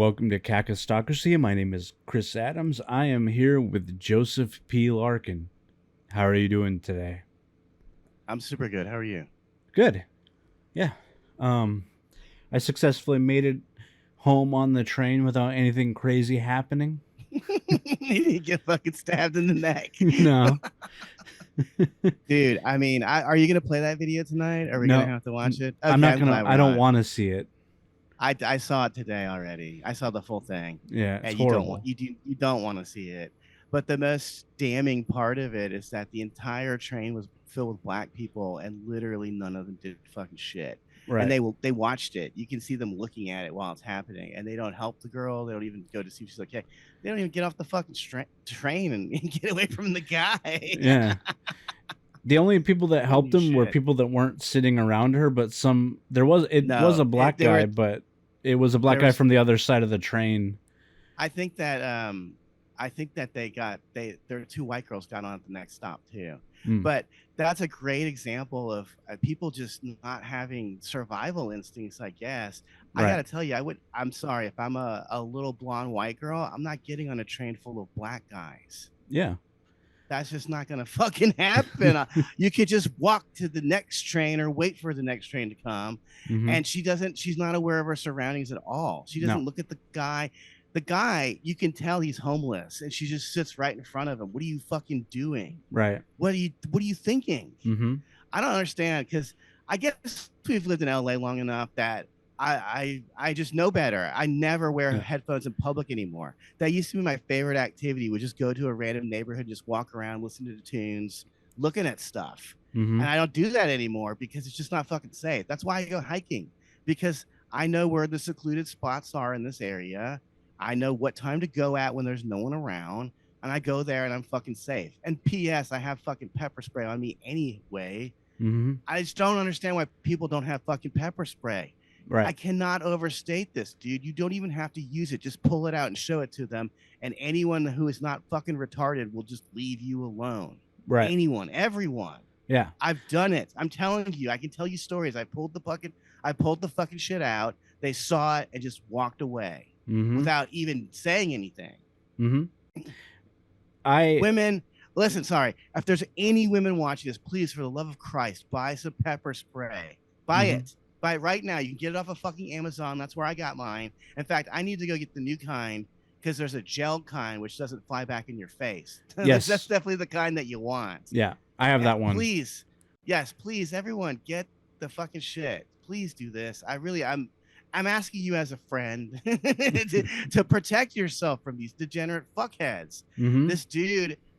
welcome to Kakistocracy. My name is Chris Adams. I am here with Joseph P. Larkin. How are you doing today? I'm super good. How are you? Good. Yeah. Um, I successfully made it home on the train without anything crazy happening. You didn't get fucking stabbed in the neck. No. Dude, are you going to play that video tonight? Are we going to No. have to watch it? I'm Okay, not I'm gonna. glad we're I don't not. want to see it. I saw it today already. I saw the full thing. Yeah, it's And horrible. you don't want to see it. But the most damning part of it is that the entire train was filled with black people and literally none of them did fucking shit. And Right. they watched it. You can see them looking at it while it's happening, and they don't help the girl. They don't even go to see if she's okay. They don't even get off the fucking train and get away from the guy. Yeah. The only people that helped Holy him were shit! people that weren't sitting around her, but it was No, a black they guy, were but it was a black there guy was. from the other side of the train. I think that there were two white girls got on at the next stop too. Mm, But that's a great example of people just not having survival instincts, I guess. I right. gotta tell you, I'm sorry if I'm a little blonde white girl, I'm not getting on a train full of black guys. Yeah. That's just not gonna fucking happen. You could just walk to the next train or wait for the next train to come. Mm-hmm. And she's not aware of her surroundings at all. She No. doesn't look at the guy. The guy, you can tell he's homeless, and she just sits right in front of him. What are you fucking doing? Right. What are you thinking? Mm-hmm. I don't understand, because I guess we've lived in LA long enough that I just know better. I never wear Yeah. headphones in public anymore. That used to be my favorite activity, would just go to a random neighborhood, just walk around, listen to the tunes, looking at stuff. Mm-hmm. And I don't do that anymore because it's just not fucking safe. That's why I go hiking, because I know where the secluded spots are in this area. I know what time to go at when there's no one around, and I go there and I'm fucking safe. And P.S. I have fucking pepper spray on me anyway. Mm-hmm. I just don't understand why people don't have fucking pepper spray. I Right. cannot overstate this, dude. You don't even have to use it. Just pull it out and show it to them. And anyone who is not fucking retarded will just leave you alone. Right. Anyone, everyone. Yeah. I've done it. I'm telling you, I can tell you stories. I pulled the fucking shit out. They saw it and just walked away Mm-hmm. without even saying anything. Mm-hmm. I Women, listen, sorry. If there's any women watching this, please, for the love of Christ, buy some pepper spray. Buy mm-hmm. it. Buy it right now. You can get it off of fucking Amazon. That's where I got mine. In fact, I need to go get the new kind, because there's a gel kind which doesn't fly back in your face. Yes. That's definitely the kind that you want. Yeah. I have that one. Please, yes, please, everyone, get the fucking shit. Please do this. I'm asking you as a friend to protect yourself from these degenerate fuckheads. Mm-hmm.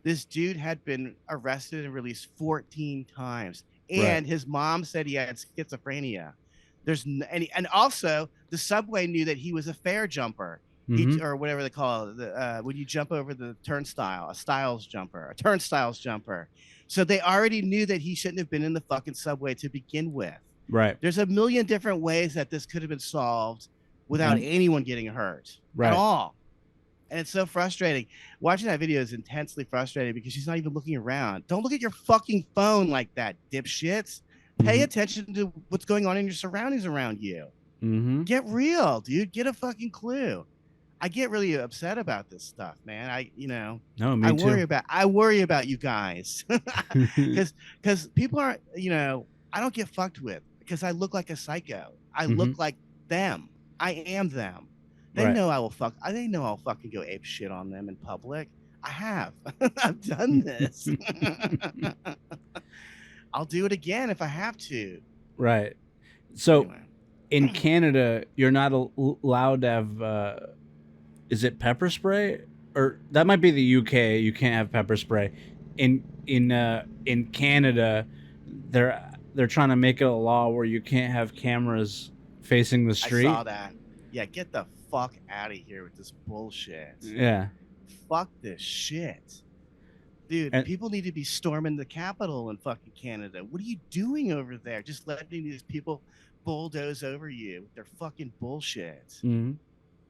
This dude had been arrested and released 14 times, and Right. his mom said he had schizophrenia. And also the subway knew that he was a fare jumper. Mm-hmm. Or whatever they call it, when you jump over the turnstile, a turnstiles jumper. So they already knew that he shouldn't have been in the fucking subway to begin with. Right. There's a million different ways that this could have been solved without anyone getting hurt at all. And it's so frustrating. Watching that video is intensely frustrating because she's not even looking around. Don't look at your fucking phone like that, dipshits. Pay Mm-hmm. attention to what's going on in your surroundings around you. Mm-hmm. Get real, dude. Get a fucking clue. I get really upset about this stuff, man. No, me too. I worry about you guys, because people aren't, I don't get fucked with because I look like a psycho. I Mm-hmm. look like them. I am them. They Right. know They know I'll fucking go ape shit on them in public. I have. I've done this. I'll do it again if I have to. Right. So Anyway. in Canada, you're not allowed to have. Is it pepper spray? Or that might be the UK. You can't have pepper spray. In Canada, they're trying to make it a law where you can't have cameras facing the street. I saw that. Yeah, get the fuck out of here with this bullshit. Yeah. Fuck this shit. Dude, And- people need to be storming the Capitol in fucking Canada. What are you doing over there? Just letting these people bulldoze over you with their fucking bullshit. Mm-hmm.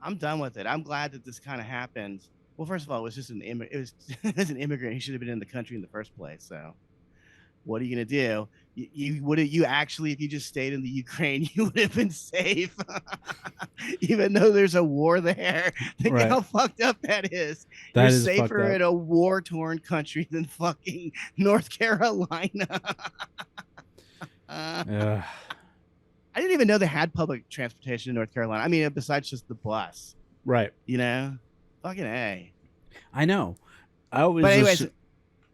I'm done with it. I'm glad that this kind of happened. Well, first of all, it was just it was as an immigrant. He should have been in the country in the first place. So what are you gonna do? You would have you actually, if you just stayed in the Ukraine, you would have been safe. Even though there's a war there. Think Right. how fucked up that is. You're That is fucked safer up. in a war-torn country than fucking North Carolina. Ugh. I didn't even know they had public transportation in North Carolina. I mean, besides just the bus, Right. you know, fucking A. I know. I always But anyways, just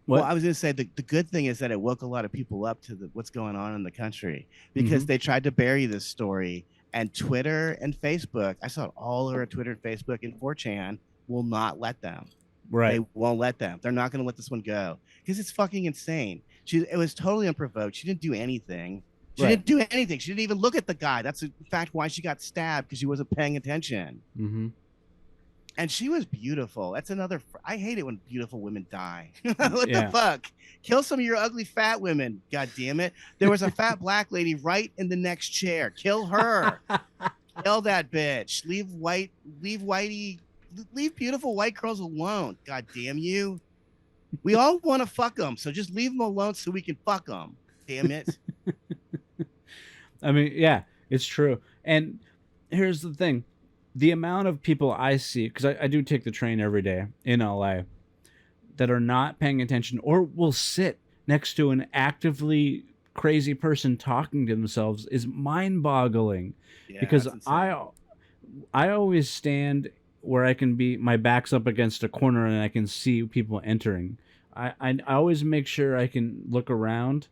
well, what? I was going to say the good thing is that it woke a lot of people up to what's going on in the country because they tried to bury this story. And Twitter and Facebook, I saw it all over Twitter and Facebook, and 4chan will not let them. Right. They won't let them. They're not going to let this one go because it's fucking insane. It was totally unprovoked. She didn't do anything. She Right. didn't do anything. She didn't even look at the guy. That's in fact why she got stabbed, because she wasn't paying attention. Mm-hmm. And she was beautiful. That's another. I hate it when beautiful women die. What Yeah. the fuck? Kill some of your ugly fat women. God damn it. There was a fat black lady right in the next chair. Kill her. Kill that bitch. Leave beautiful white girls alone. God damn you. We all want to fuck them, so just leave them alone so we can fuck them. Damn it. I mean, yeah, it's true. And here's the thing. The amount of people I see, because I do take the train every day in LA, that are not paying attention or will sit next to an actively crazy person talking to themselves is mind-boggling. Yeah, Because that's insane. I always stand where I can be, my back's up against a corner and I can see people entering. I always make sure I can look around,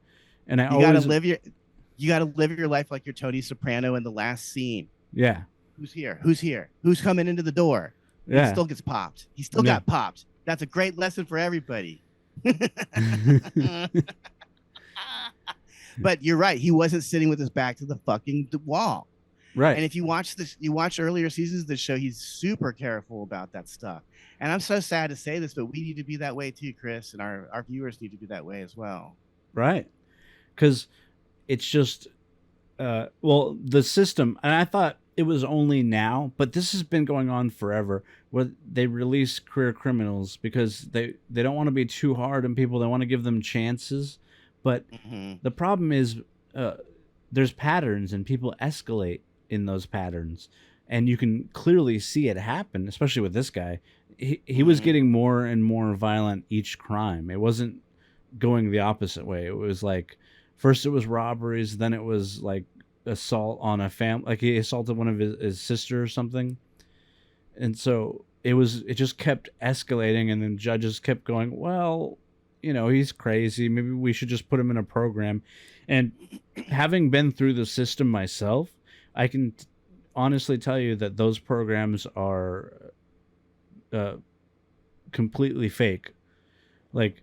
and I You gotta always live your life like you're Tony Soprano in the last scene. yeah. Who's here? Who's here? Who's coming into the door? Yeah. He still gets popped. He still got popped. That's a great lesson for everybody. But you're right. He wasn't sitting with his back to the fucking wall. Right. And if you watch earlier seasons of the show, he's super careful about that stuff. And I'm so sad to say this, but we need to be that way too, Chris, and our viewers need to be that way as well. Right. Because it's just, well, the system, and I thought it was only now, but this has been going on forever, where they release career criminals because they don't want to be too hard on people. They want to give them chances. But the problem is there's patterns, and people escalate in those patterns. And you can clearly see it happen, especially with this guy. He was getting more and more violent each crime. It wasn't going the opposite way. It was like, first it was robberies, then it was like assault on a family, like he assaulted one of his sister or something. And so it just kept escalating, and then judges kept going, well, he's crazy, maybe we should just put him in a program. And having been through the system myself, I can honestly tell you that those programs are completely fake. Like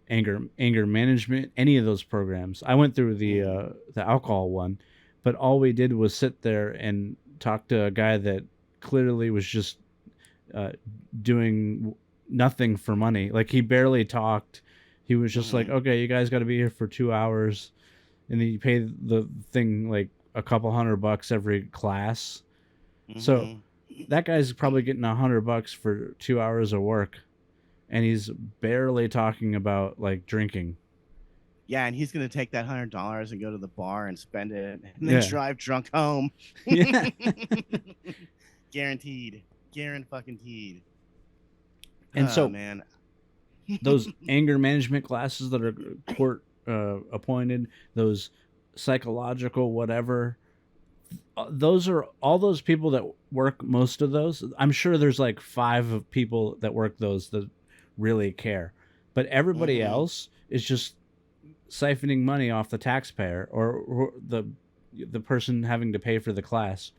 anger management, any of those programs. I went through the alcohol one, but all we did was sit there and talk to a guy that clearly was just doing nothing for money. Like, he barely talked. He was just like, okay, you guys got to be here for 2 hours, and then you pay the thing like a couple $100 every class. So that guy's probably getting $100 for 2 hours of work, and he's barely talking about like drinking. Yeah, and he's gonna take that $100 and go to the bar and spend it, and then drive drunk home. Yeah. Guaranteed. Guaranteed. And so, man, those anger management classes that are court appointed, those psychological whatever, those are all those people that work most of those. I'm sure there's like 5 people that work those that really care, but everybody else is just siphoning money off the taxpayer or the person having to pay for the class.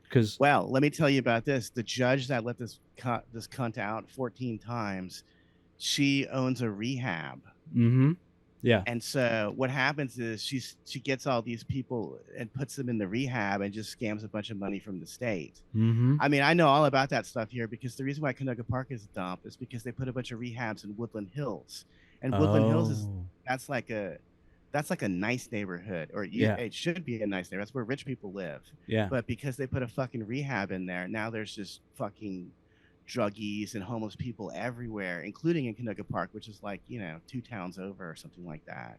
Because, well, let me tell you about this. The judge that let this cunt out 14 times, she owns a rehab. Yeah. And so what happens is she gets all these people and puts them in the rehab and just scams a bunch of money from the state. I mean, I know all about that stuff here, because the reason why Canoga Park is a dump is because they put a bunch of rehabs in Woodland Hills. And Woodland Hills that's like a nice neighborhood, or it should be a nice neighborhood. That's where rich people live. Yeah. But because they put a fucking rehab in there, now there's just fucking druggies and homeless people everywhere, including in Canoga Park, which is like 2 towns over or something like that.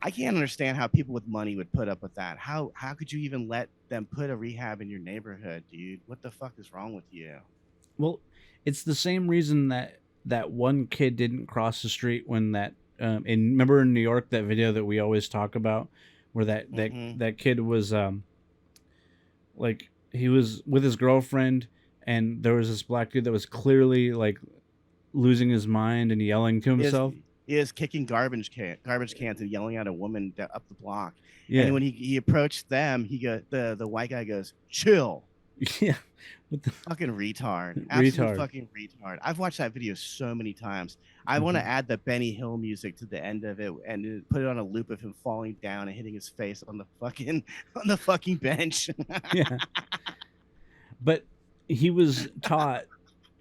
I can't understand how people with money would put up with that. How could you even let them put a rehab in your neighborhood, dude? What the fuck is wrong with you? Well, it's the same reason that that one kid didn't cross the street when that in remember in New York that video that we always talk about where Mm-hmm. that kid was like he was with his girlfriend and there was this black dude that was clearly like losing his mind and yelling to Is himself. is kicking garbage cans and yelling at a woman up the block. And Yeah. when he approached them, the white guy goes, "Chill." Yeah. What the Fucking retard. Absolute retard. fucking retard. I've watched that video so many times. I want to Hmm. add the Benny Hill music to the end of it and put it on a loop of him falling down and hitting his face on the fucking on the fucking bench. Yeah. But he was taught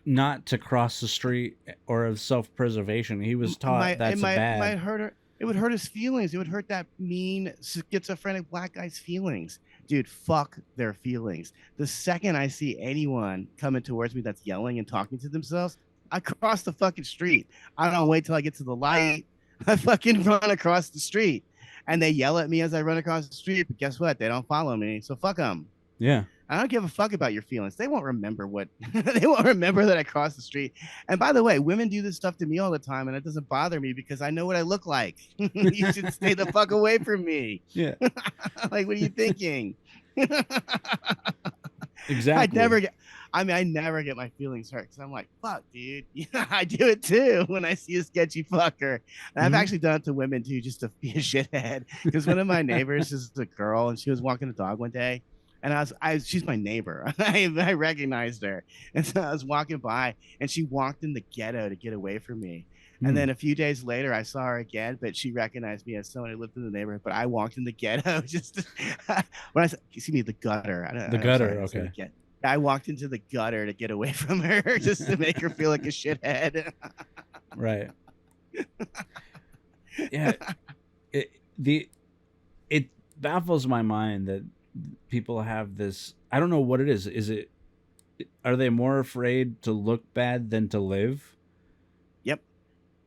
not to cross the street or of self-preservation. He was taught It that's might bad. hurt her. It would hurt his feelings. It would hurt that mean schizophrenic black guy's feelings. Dude, fuck their feelings. The second I see anyone coming towards me that's yelling and talking to themselves, I cross the fucking street. I don't wait till I get to the light. I fucking run across the street. And they yell at me as I run across the street, but guess what? They don't follow me. So fuck them. Yeah. I don't give a fuck about your feelings. They won't remember what they won't remember that I crossed the street. And by the way, women do this stuff to me all the time, and it doesn't bother me because I know what I look like. You should stay the fuck away from me. Yeah. Like, what are you thinking? I'd Exactly. never get. I mean, I never get my feelings hurt because I'm like, fuck, dude. Yeah, I do it too when I see a sketchy fucker. And I've Hmm. actually done it to women too, just to be a shithead. Because one of my neighbors is a girl, and she was walking the dog one day, and she's my neighbor. I recognized her, and so I was walking by, and she walked in the ghetto to get away from me. And Mm. then a few days later, I saw her again, but she recognized me as someone who lived in the neighborhood. But I walked in the ghetto just when I said, excuse me, the gutter. The I'm sorry, I gutter. didn't say the Okay. ghetto. I walked into the gutter to get away from her just to make her feel like a shithead. Right. Yeah. It the it baffles my mind that people have this. I don't know what it is. Is it? Are they more afraid to look bad than to live? Yep.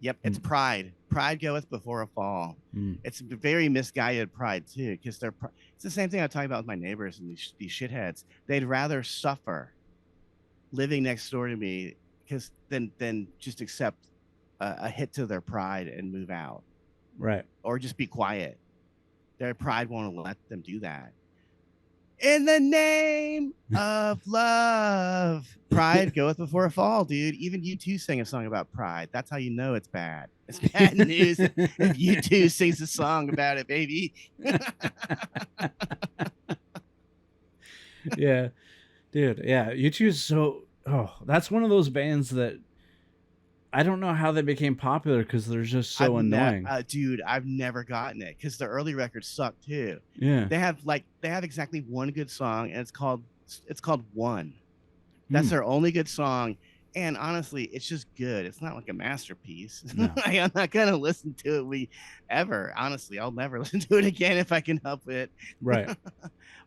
Yep. It's Mm. pride. Pride goeth before a fall. Mm. It's very misguided pride too, because it's the same thing I talk about with my neighbors and these shitheads. They'd rather suffer living next door to me because than just accept a hit to their pride and move out Right. or just be quiet. Their pride won't let them do that. In the name of love, pride goeth before a fall, dude. Even U2 sang a song about pride. That's how you know it's bad. It's bad news if U2 sings a song about it, baby. Yeah, dude. Yeah, U2 is so. Oh, that's one of those bands that I don't know how they became popular because they're just so annoying. Dude, I've never gotten it because the early records suck too. Yeah. They have exactly one good song, and it's called One. That's Mm. their only good song. And honestly, it's just good. It's not like a masterpiece. No. Like, I'm not gonna listen to it ever. Honestly, I'll never listen to it again if I can help it. Right.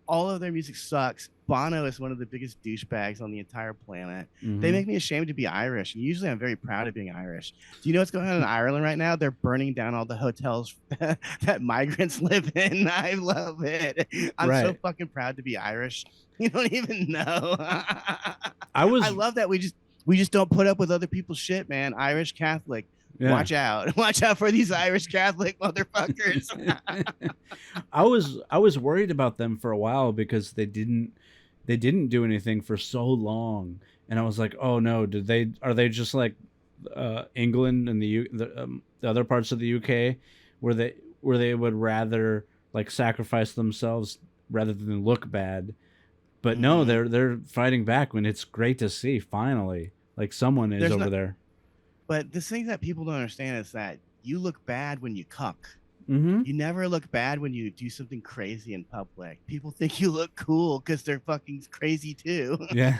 All of their music sucks. Bono is one of the biggest douchebags on the entire planet. They Mm-hmm. make me ashamed to be Irish. And usually I'm very proud of being Irish. Do you know what's going on in Ireland right now? They're burning down all the hotels that migrants live in. I love it. I'm so Right. fucking proud to be Irish. You don't even know. I I was. love that we just don't put up with other people's shit, man. Irish Catholic. Yeah. Watch out. Watch out for these Irish Catholic motherfuckers. I was worried about them for a while because they didn't do anything for so long, and I was like, oh no, did they are they just like England and the other parts of the UK where they would rather like sacrifice themselves rather than look bad. But no, Mhm. they're fighting back when it's great to see finally like someone is There's over not there. But the thing that people don't understand is that you look bad when you cuck. Mm-hmm. You never look bad when you do something crazy in public. People think you look cool because they're fucking crazy too. Yeah.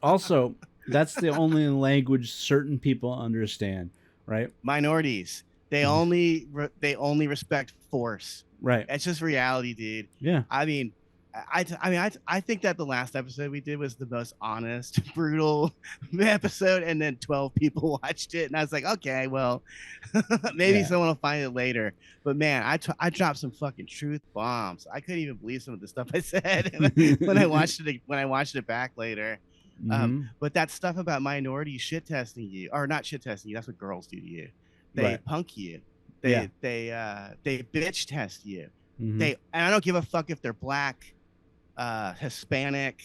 Also, that's the only language certain people understand, right? Minorities, they only respect force. Right. It's just reality, dude. Yeah. I mean, I think that the last episode we did was the most honest, brutal episode, and then 12 people watched it, and I was like, okay, well, maybe Yeah. someone will find it later. But man, I dropped some fucking truth bombs. I couldn't even believe some of the stuff I said when I watched it back later. Hmm. But that stuff about minorities shit testing you, or not shit testing you, that's what girls do to you. They Right. punk you. Yeah. They bitch test you. Hmm. And I don't give a fuck if they're black, Hispanic.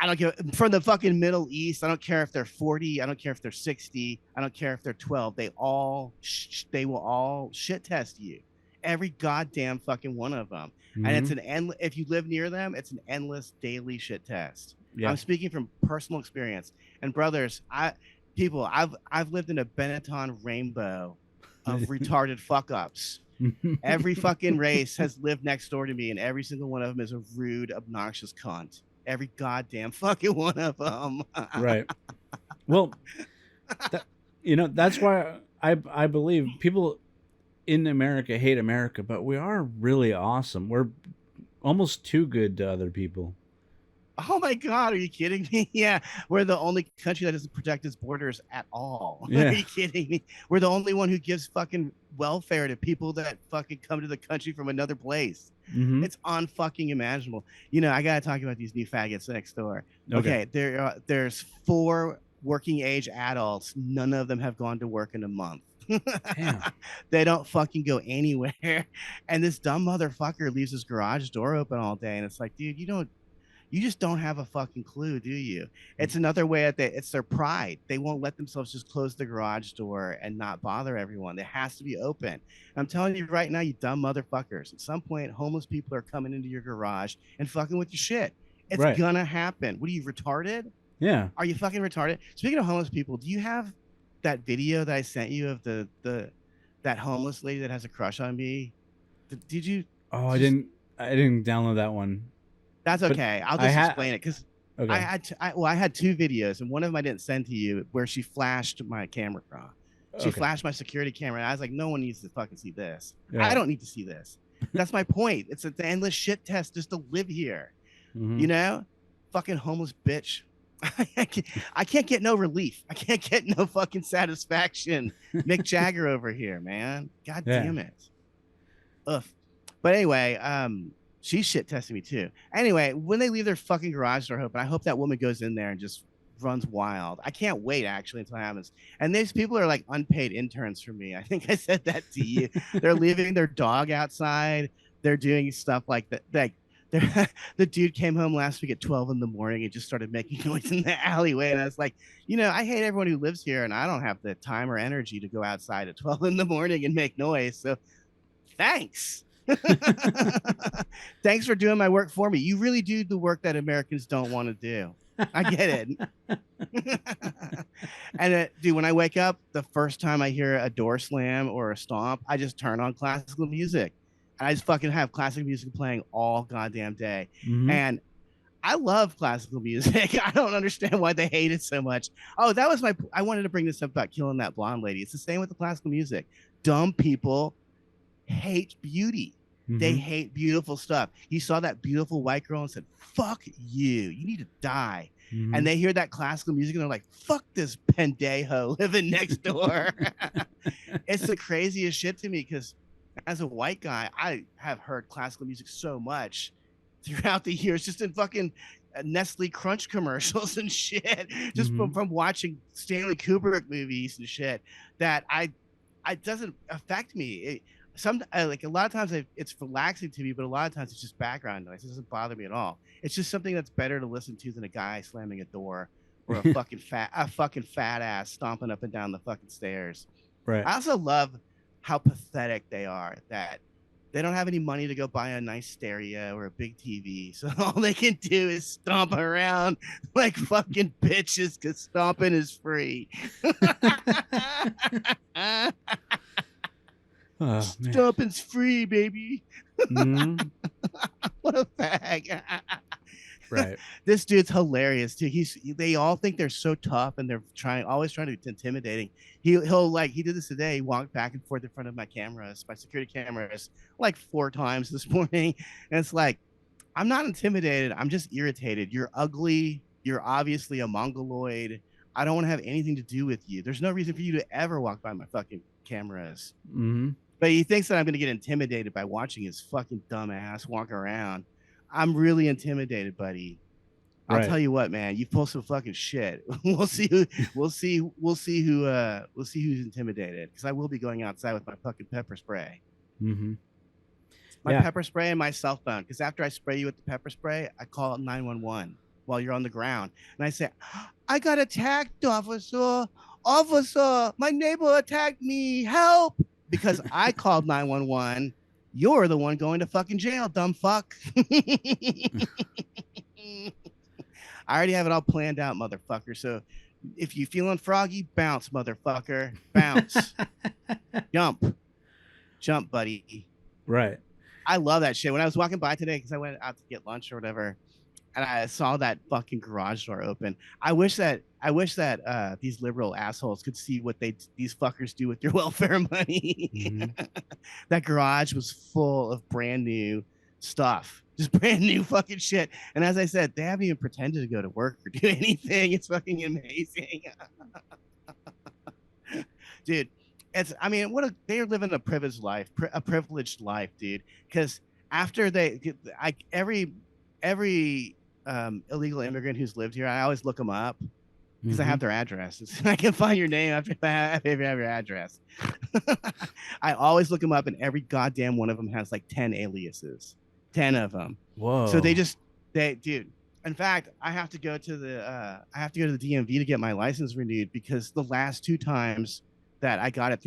I don't give from the fucking Middle East. I don't care if they're 40. I don't care if they're 60. I don't care if they're 12. They will all shit test you. Every goddamn fucking one of them. And it's Hmm. an end. If you live near them, it's an endless daily shit test. Yeah. I'm speaking from personal experience. And brothers, I've lived in a Benetton rainbow of retarded fuck ups. Every fucking race has lived next door to me, and every single one of them is a rude, obnoxious cunt. Every goddamn fucking one of them. Right. Well, that, that's why I believe people in America hate America, but we are really awesome. We're almost too good to other people. Oh my God, are you kidding me? Yeah, we're the only country that doesn't protect its borders at all. Are Yeah. you kidding me? We're the only one who gives fucking welfare to people that fucking come to the country from another place. Hmm. It's unfucking imaginable. I gotta talk about these new faggots next door. Okay. Okay, there's 4 working age adults. None of them have gone to work in a month. Damn. They don't fucking go anywhere. And this dumb motherfucker leaves his garage door open all day. And it's like, dude, you just don't have a fucking clue, do you? It's another way it's their pride. They won't let themselves just close the garage door and not bother everyone. It has to be open. I'm telling you right now, you dumb motherfuckers. At some point, homeless people are coming into your garage and fucking with your shit. It's Right. gonna happen. What are you, retarded? Yeah. Are you fucking retarded? Speaking of homeless people, do you have that video that I sent you of that homeless lady that has a crush on me? Did you? Oh, Just, I didn't download that one. that's But okay. I'll I just had explain it because okay. I had 2 videos, and one of them I didn't send to you where she flashed my camera. She Okay. flashed my security camera, and I was like, no one needs to fucking see this. Yeah. I don't need to see this. That's my point. It's an endless shit test just to live here. Hmm. You know, fucking homeless bitch. I can't get no relief. I can't get no fucking satisfaction. Mick Jagger over here, man. God Yeah. damn it. Ugh. But anyway, she's shit testing me too. Anyway, when they leave their fucking garage door open, I hope that woman goes in there and just runs wild. I can't wait actually until it happens. And these people are like unpaid interns for me. I think I said that to you. They're leaving their dog outside. They're doing stuff like that. Like the dude came home last week at 12 in the morning and just started making noise in the alleyway. And I was like, I hate everyone who lives here, and I don't have the time or energy to go outside at 12 in the morning and make noise. So thanks. Thanks for doing my work for me. You really do the work that Americans don't want to do. I get it. And dude, when I wake up, the first time I hear a door slam or a stomp, I just turn on classical music. And I just fucking have classical music playing all goddamn day. Hmm. And I love classical music. I don't understand why they hate it so much. Oh, I wanted to bring this up about killing that blonde lady. It's the same with the classical music. Dumb people hate beauty. They Hmm. hate beautiful stuff. You saw that beautiful white girl and said, fuck you. You need to die. Hmm. And they hear that classical music and they're like, fuck this pendejo living next door. It's the craziest shit to me because as a white guy, I have heard classical music so much throughout the years, just in fucking Nestle Crunch commercials and shit, just Hmm. from watching Stanley Kubrick movies and shit, that it doesn't affect me. Like a lot of times it's relaxing to me, but a lot of times it's just background noise. It doesn't bother me at all. It's just something that's better to listen to than a guy slamming a door or a fucking fat ass stomping up and down the fucking stairs. Right. I also love how pathetic they are, that they don't have any money to go buy a nice stereo or a big TV. So all they can do is stomp around like fucking bitches because stomping is free. Oh, man. Stomping's free, baby. Hmm. What a fag. Right. This dude's hilarious too. They all think they're so tough and they're always trying to be intimidating. He'll like, he did this today. He walked back and forth in front of my security cameras, like 4 times this morning. And it's like, I'm not intimidated. I'm just irritated. You're ugly. You're obviously a mongoloid. I don't want to have anything to do with you. There's no reason for you to ever walk by my fucking cameras. Mm-hmm. But he thinks that I'm going to get intimidated by watching his fucking dumb ass walk around. I'm really intimidated, buddy. I'll Right. tell you what, man. You pull some fucking shit. We'll see who. We'll see who. We'll see who's intimidated. Because I will be going outside with my fucking pepper spray. Mm-hmm. My Yeah. pepper spray and my cell phone. Because after I spray you with the pepper spray, I call 911 while you're on the ground, and I say, "I got attacked, officer. Officer, my neighbor attacked me. Help!" Because I called 911. You're the one going to fucking jail, dumb fuck. I already have it all planned out, motherfucker. So if you feeling froggy, bounce, motherfucker. Bounce. Jump, buddy. Right. I love that shit. When I was walking by today, because I went out to get lunch or whatever, and I saw that fucking garage door open. I wish that these liberal assholes could see what these fuckers do with your welfare money. Mm-hmm. That garage was full of brand new stuff, just brand new fucking shit. And as I said, they haven't even pretended to go to work or do anything. It's fucking amazing. Dude, they're living a privileged life, dude. Because after every illegal immigrant who's lived here, I always look them up because I have their addresses. I can find your name after I have your address. I always look them up, and every goddamn one of them has like 10 aliases. 10 of them. Whoa. So dude. In fact, I have to go to the DMV to get my license renewed, because the last 2 times that I got it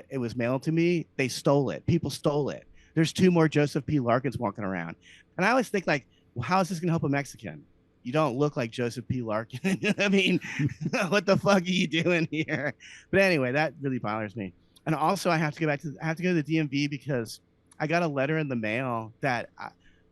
it was mailed to me, they stole it. People stole it. There's 2 more Joseph P. Larkins walking around. And I always think, like, well, how is this going to help a Mexican? You don't look like Joseph P. Larkin. I mean, what the fuck are you doing here? But anyway, that really bothers me. And also, I have to go to the DMV because I got a letter in the mail that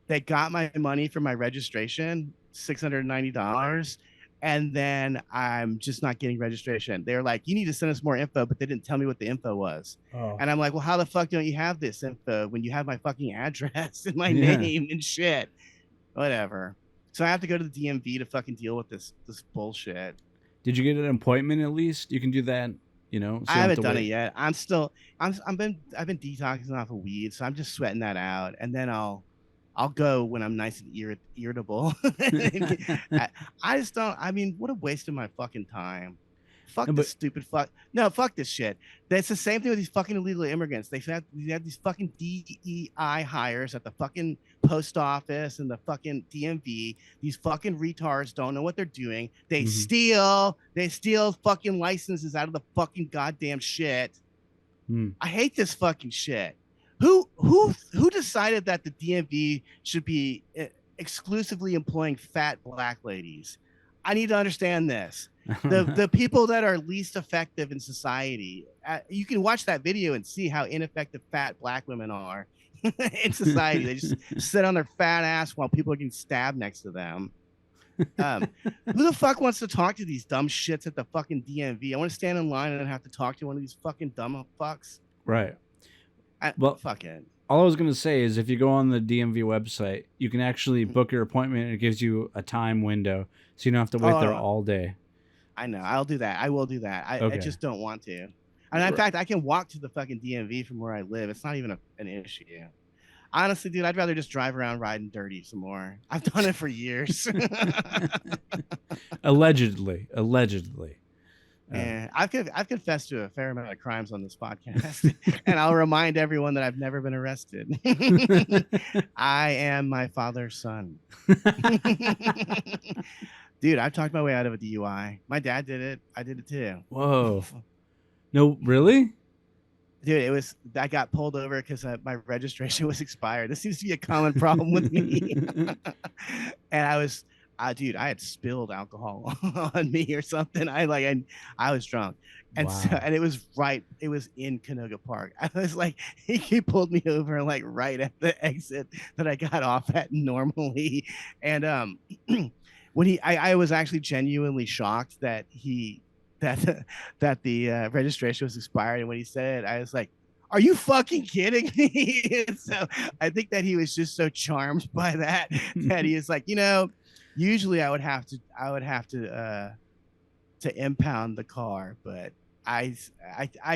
they got my money for my registration, $690. And then I'm just not getting registration. They're like, you need to send us more info, but they didn't tell me what the info was. Oh. And I'm like, well, how the fuck don't you have this info when you have my fucking address and my name and shit? Whatever. So I have to go to the DMV to fucking deal with this bullshit. Did you get an appointment at least? You can do that, so I haven't done it yet. I've been detoxing off of weed, so I'm just sweating that out, and then I'll go when I'm nice and irritable. I just don't. I mean, what a waste of my fucking time. Fuck this stupid fuck. No, fuck this shit. That's the same thing with these fucking illegal immigrants. They have these fucking DEI hires at the fucking post office and the fucking DMV. These fucking retards don't know what they're doing. They steal fucking licenses out of the fucking goddamn shit. I hate this fucking shit. Who decided that the DMV should be exclusively employing fat black ladies? I need to understand this. The people that are least effective in society. You can watch that video and see how ineffective fat black women are in society. They just sit on their fat ass while people are getting stabbed next to them. Who the fuck wants to talk to these dumb shits at the fucking DMV? I want to stand in line and have to talk to one of these fucking dumb fucks. Right. Well, fuck it. All I was going to say is if you go on the DMV website, you can actually book your appointment, and it gives you a time window, so you don't have to wait there all day. I know. I'll do that. I will do that. I just don't want to. And in fact, I can walk to the fucking DMV from where I live. It's not even an issue. Honestly, dude, I'd rather just drive around riding dirty some more. I've done it for years. Allegedly. And I've confessed to a fair amount of crimes on this podcast, and I'll remind everyone that I've never been arrested. I am my father's son. Dude, I've talked my way out of a DUI. My dad did it. I did it too. Whoa. No, really? Dude, I got pulled over because my registration was expired. This seems to be a common problem with me. And I was, dude, I had spilled alcohol on me or something. I was drunk. And it was in Canoga Park. I was like, he pulled me over like right at the exit that I got off at normally. And when I was actually genuinely shocked that the registration was expired. And when he said it, I was like, Are you fucking kidding me? So I think that he was just so charmed by that that he is like, usually I would have to impound the car, but I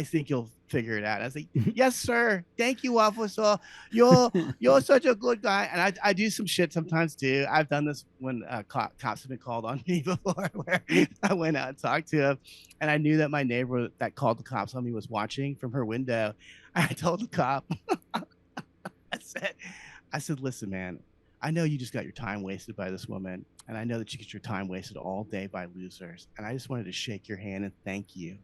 think you'll figure it out. I was like, yes, sir. Thank you, officer. You're such a good guy. And I do some shit sometimes too. I've done this when cops have been called on me before, where I went out and talked to him, and I knew that my neighbor that called the cops on me was watching from her window. I told the cop, I said, listen, man, I know you just got your time wasted by this woman, and I know that you get your time wasted all day by losers. And I just wanted to shake your hand and thank you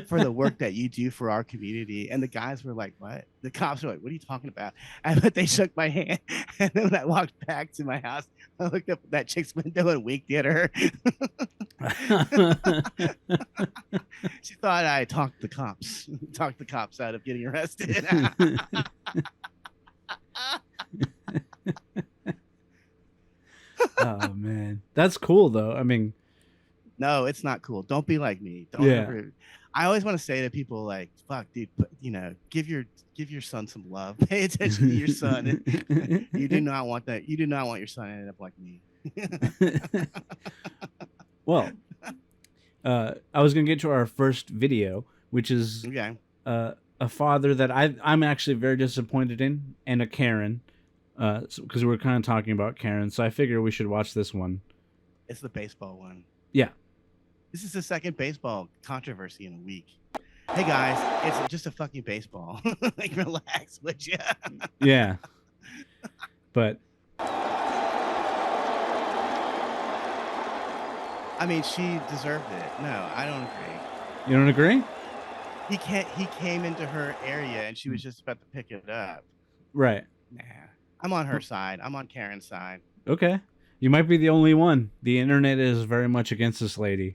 for the work that you do for our community. And the guys were like, what? The cops were like, what are you talking about? But they shook my hand. And then when I walked back to my house, I looked up at that chick's window and winked at her. She thought I talked the cops out of getting arrested. Oh man, that's cool though. I mean, no, it's not cool. Don't be like me. Don't ever. I always want to say to people like, fuck, dude, give your son some love. Pay attention to your son. You do not want that. You do not want your son to end up like me. Well, I was gonna get to our first video, which is a father that I'm actually very disappointed in, and a Karen, because we're kind of talking about Karen, so I figure we should watch this one. It's the baseball one. Yeah. This is the second baseball controversy in a week. Hey guys, it's just a fucking baseball. Like, relax, would you? Yeah. But I mean, she deserved it. No, I don't agree. You don't agree? He came into her area and she was just about to pick it up. Right. Nah. I'm on her side. I'm on Karen's side. Okay. You might be the only one. The internet is very much against this lady.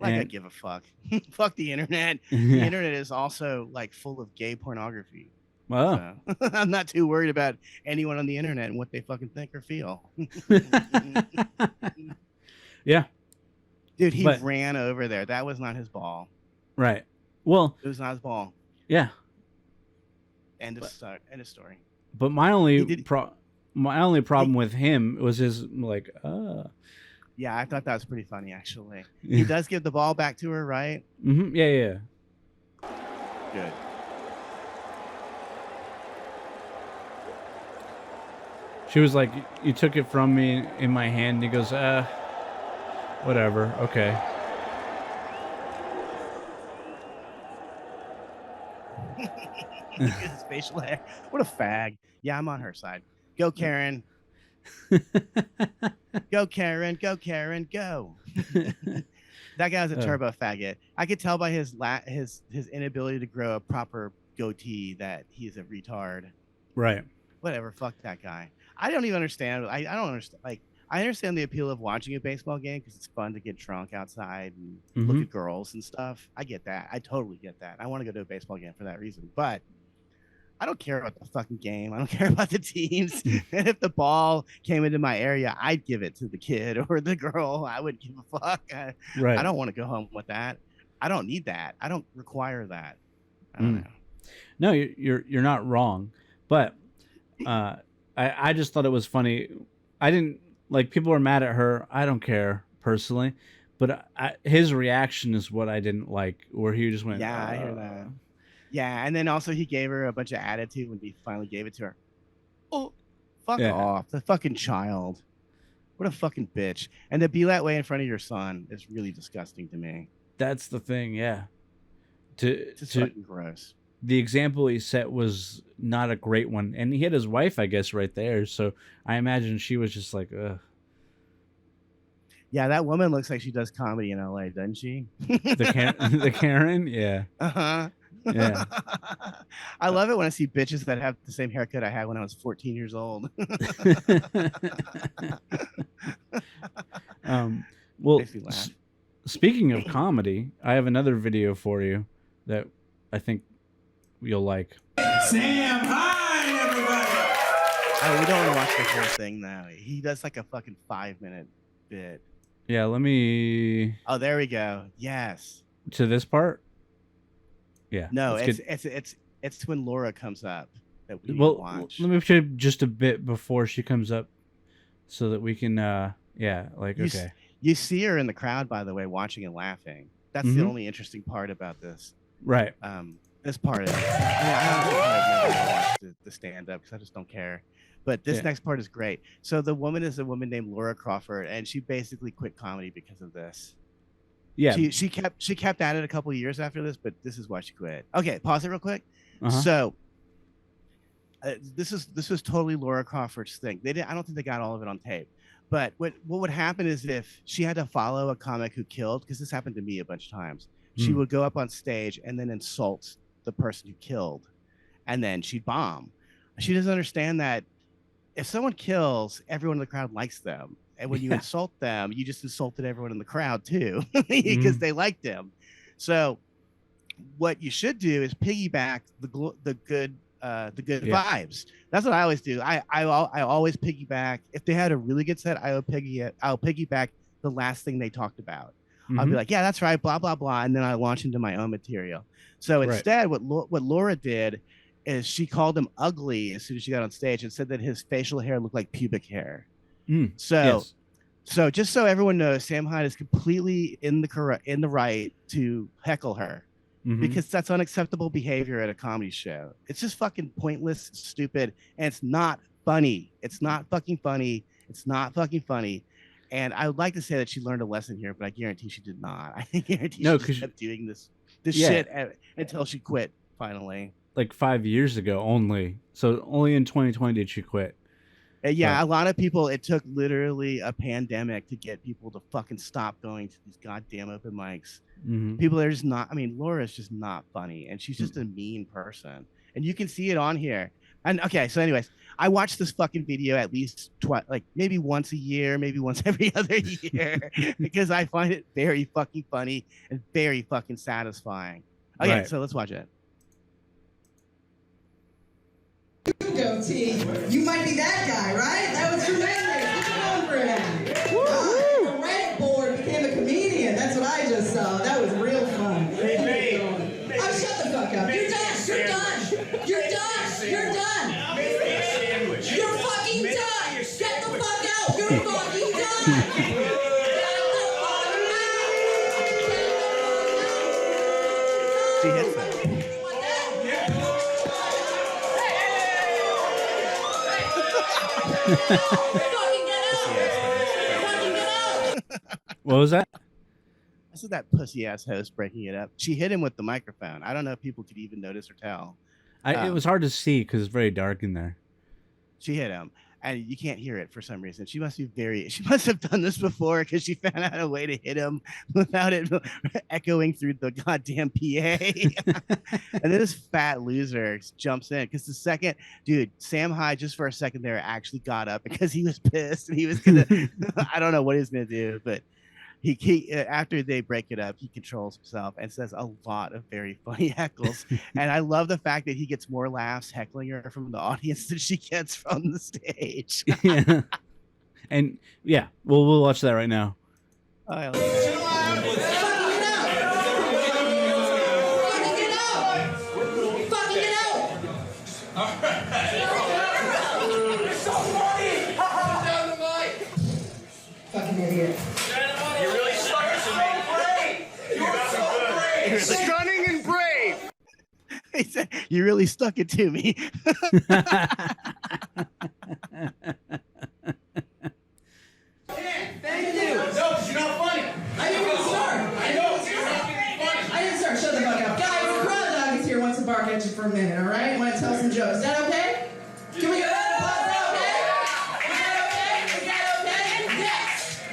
Like, I give a fuck. Fuck the internet. The internet is also like full of gay pornography. Wow. So, I'm not too worried about anyone on the internet and what they fucking think or feel. Yeah. Dude, he ran over there. That was not his ball. Right. Well, it was not his ball. Yeah. End of story. But my only problem with him was his Yeah, I thought that was pretty funny, actually. He does give the ball back to her, right? Mm-hmm. Yeah. Good. She was like, you took it from me in my hand. He goes, whatever. Okay. His facial hair. What a fag. Yeah, I'm on her side. Go, Karen. Go, Karen. Go, Karen. Go. That guy's a turbo faggot. I could tell by his inability to grow a proper goatee that he's a retard. Right. Whatever. Fuck that guy. I don't even understand. I don't understand. Like, I understand the appeal of watching a baseball game because it's fun to get drunk outside and look at girls and stuff. I get that. I totally get that. I want to go to a baseball game for that reason. But I don't care about the fucking game. I don't care about the teams. And if the ball came into my area, I'd give it to the kid or the girl. I wouldn't give a fuck. Right. I don't want to go home with that. I don't need that. I don't require that. I don't know. No, you're not wrong. But I just thought it was funny. I didn't like, people were mad at her. I don't care personally, but his reaction is what I didn't like, where he just went, yeah, I hear that. Yeah, and then also he gave her a bunch of attitude when he finally gave it to her. Oh, fuck off. The fucking child. What a fucking bitch. And to be that way in front of your son is really disgusting to me. That's the thing, yeah. It's fucking gross. The example he set was not a great one. And he had his wife, I guess, right there. So I imagine she was just like, ugh. Yeah, that woman looks like she does comedy in LA, doesn't she? The Karen? Yeah. Uh-huh. Yeah. I love it when I see bitches that have the same haircut I had when I was 14 years old. Well, speaking of comedy, I have another video for you that I think you'll like. Sam, hi, everybody. Oh, we don't want to watch the whole thing now. He does like a fucking 5-minute bit. Yeah, let me... Oh, there we go. Yes. To this part? Yeah. No, let's it's when Laura comes up that we well, watch. let me play just a bit before she comes up, so that we can. Okay. You see her in the crowd, by the way, watching and laughing. That's the only interesting part about this. Right. This part is. I don't think I've never watched the stand up because I just don't care. But this next part is great. So the woman is a woman named Laura Crawford, and she basically quit comedy because of this. Yeah. She kept at it a couple of years after this, but this is why she quit. Okay, pause it real quick. Uh-huh. So this was totally Laura Crawford's thing. I don't think they got all of it on tape. But what would happen is if she had to follow a comic who killed, because this happened to me a bunch of times, she would go up on stage and then insult the person who killed, and then she'd bomb. She doesn't understand that if someone kills, everyone in the crowd likes them. And when you insult them, you just insulted everyone in the crowd too, because they liked him. So what you should do is piggyback the good vibes. That's what I always do. I always piggyback. If they had a really good set, I'll piggyback the last thing they talked about. I'll be like, yeah, that's right, blah blah blah, and then I launch into my own material. So instead, what Laura did is she called him ugly as soon as she got on stage and said that his facial hair looked like pubic hair. So just so everyone knows, Sam Hyde is completely in the right to heckle her. Because that's unacceptable behavior at a comedy show. It's just fucking pointless, stupid, and it's not funny. It's not fucking funny. It's not fucking funny. And I would like to say that she learned a lesson here, but I guarantee she did not. I guarantee she just kept doing this shit until she quit finally. Like 5 years ago only. So only in 2020 did she quit. A lot of people, it took literally a pandemic to get people to fucking stop going to these goddamn open mics. People are just not, Laura's just not funny, and she's just a mean person. And you can see it on here. And okay, so anyways, I watch this fucking video at least maybe once a year, maybe once every other year, because I find it very fucking funny and very fucking satisfying. Okay, so let's watch it. Goatee. You might be that guy, right? That was tremendous. Keep it on for him. The Reddit board became a comedian. That's what I just saw. That was real fun. Oh, shut the fuck up. You're done. You're done. You're done. You're done. You're fucking done. Get the fuck out. You're fucking done. She hits it. What was that? I said that pussy ass host breaking it up. She hit him with the microphone. I don't know if people could even notice or tell. It was hard to see because it's very dark in there. She hit him, and you can't hear it for some reason. She must have done this before because she found out a way to hit him without it echoing through the goddamn PA. And then this fat loser jumps in because Sam Hyde just for a second there actually got up because he was pissed and he was gonna I don't know what he was gonna do, but he after they break it up, he controls himself and says a lot of very funny heckles. And I love the fact that he gets more laughs heckling her from the audience than she gets from the stage. Yeah. And yeah, we'll watch that right now. Fucking idiot. Stunning and brave. He said, "You really stuck it to me." Thank you. No, because you're not funny. I didn't even start. I didn't start. Shut the fuck up. Guys, the crowd dog is here, wants to bark at you for a minute, all right? Want to tell some jokes. Is that okay? Can we get that applause? Is that okay?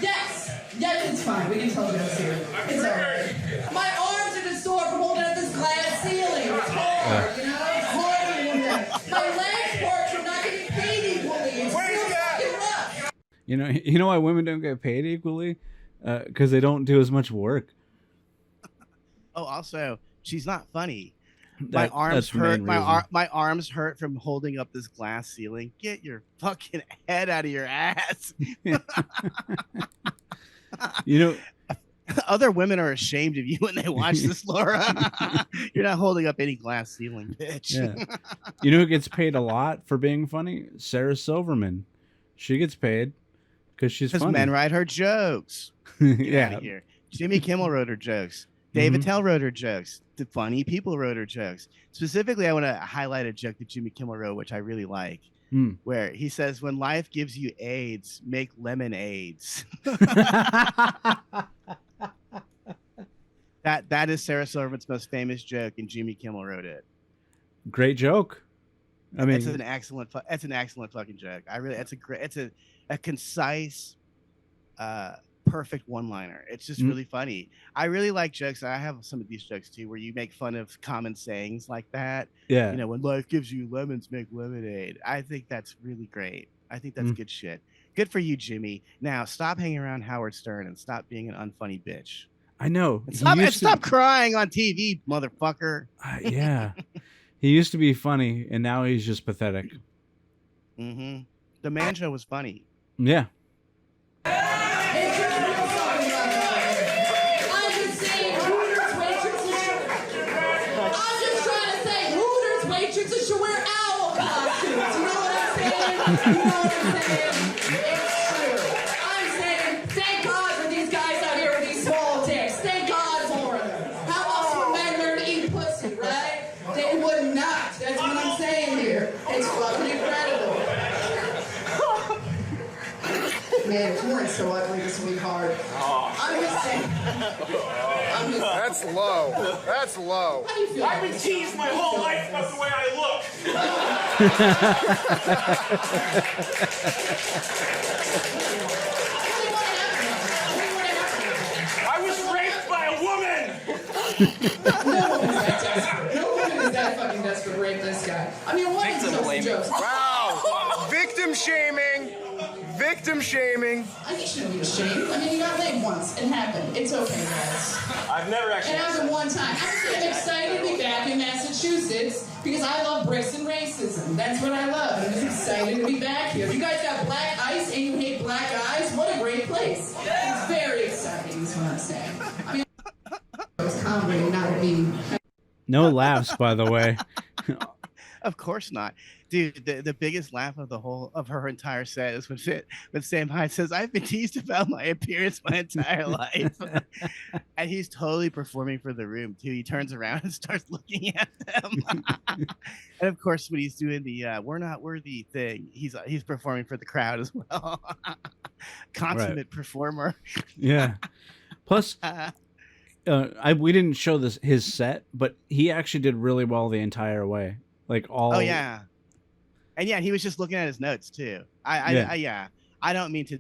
Yes. Yes, it's fine. We can tell jokes here. It's all right. My arms are just sore from holding up this glass ceiling. It's hard, It's hard in there. My legs hurt from not getting paid equally. It's still fucking rough. You know why women don't get paid equally? Because they don't do as much work. Oh, also, she's not funny. My arms hurt from holding up this glass ceiling. Get your fucking head out of your ass. Other women are ashamed of you when they watch this, Laura. You're not holding up any glass ceiling, bitch. Yeah. You know who gets paid a lot for being funny? Sarah Silverman. She gets paid because she's funny. Men write her jokes. Yeah. Here. Jimmy Kimmel wrote her jokes. Dave Attell wrote her jokes. The funny people wrote her jokes. Specifically, I want to highlight a joke that Jimmy Kimmel wrote, which I really like, where he says, "When life gives you AIDS, make lemonades." That is Sarah Silverman's most famous joke, and Jimmy Kimmel wrote it. Great joke. I mean, it's an excellent fucking joke. It's a concise, perfect one-liner. It's just really funny. I really like jokes. I have some of these jokes too, where you make fun of common sayings like that. Yeah. You know, when life gives you lemons, make lemonade. I think that's really great. I think that's good shit. Good for you, Jimmy. Now stop hanging around Howard Stern and stop being an unfunny bitch. I know. And stop crying on TV, motherfucker. Yeah. He used to be funny, and now he's just pathetic. The Man Show was funny. Yeah. Waitresses should wear owl costumes. You know what I'm saying? You know what I'm saying? It's true. I'm saying, thank God for these guys out here with these small dicks. Thank God for them. How else would men learn to eat pussy, right? They would not. That's what I'm saying here. It's fucking incredible. Man, you weren't so ugly this week, hard. I'm just saying. That's low. That's low. How do you feel? I've been teased my whole life about the way I look. I was raped by a woman. No one is that desperate. No woman is that fucking desperate to rape this guy. I mean, what is those jokes? Wow. Victim shaming. Victim shaming. I think you shouldn't be ashamed. I mean, you got laid once. It happened. It's okay, guys. I've never actually. It happened one time. I'm excited to be back in Massachusetts because I love bricks and racism. That's what I love. I'm just excited to be back here. If you guys got black ice and you hate black eyes, what a great place. It's very exciting, is what I'm saying. I mean, it was comedy, not me. No laughs, by the way. Of course not, dude. The biggest laugh of her entire set is when Sam Hyde says, "I've been teased about my appearance my entire life," and he's totally performing for the room too. He turns around and starts looking at them, and of course, when he's doing the "we're not worthy" thing, he's performing for the crowd as well. Consummate performer. Yeah. Plus, we didn't show his set, but he actually did really well the entire way. Like all. Oh yeah, and yeah, he was just looking at his notes too. I don't mean to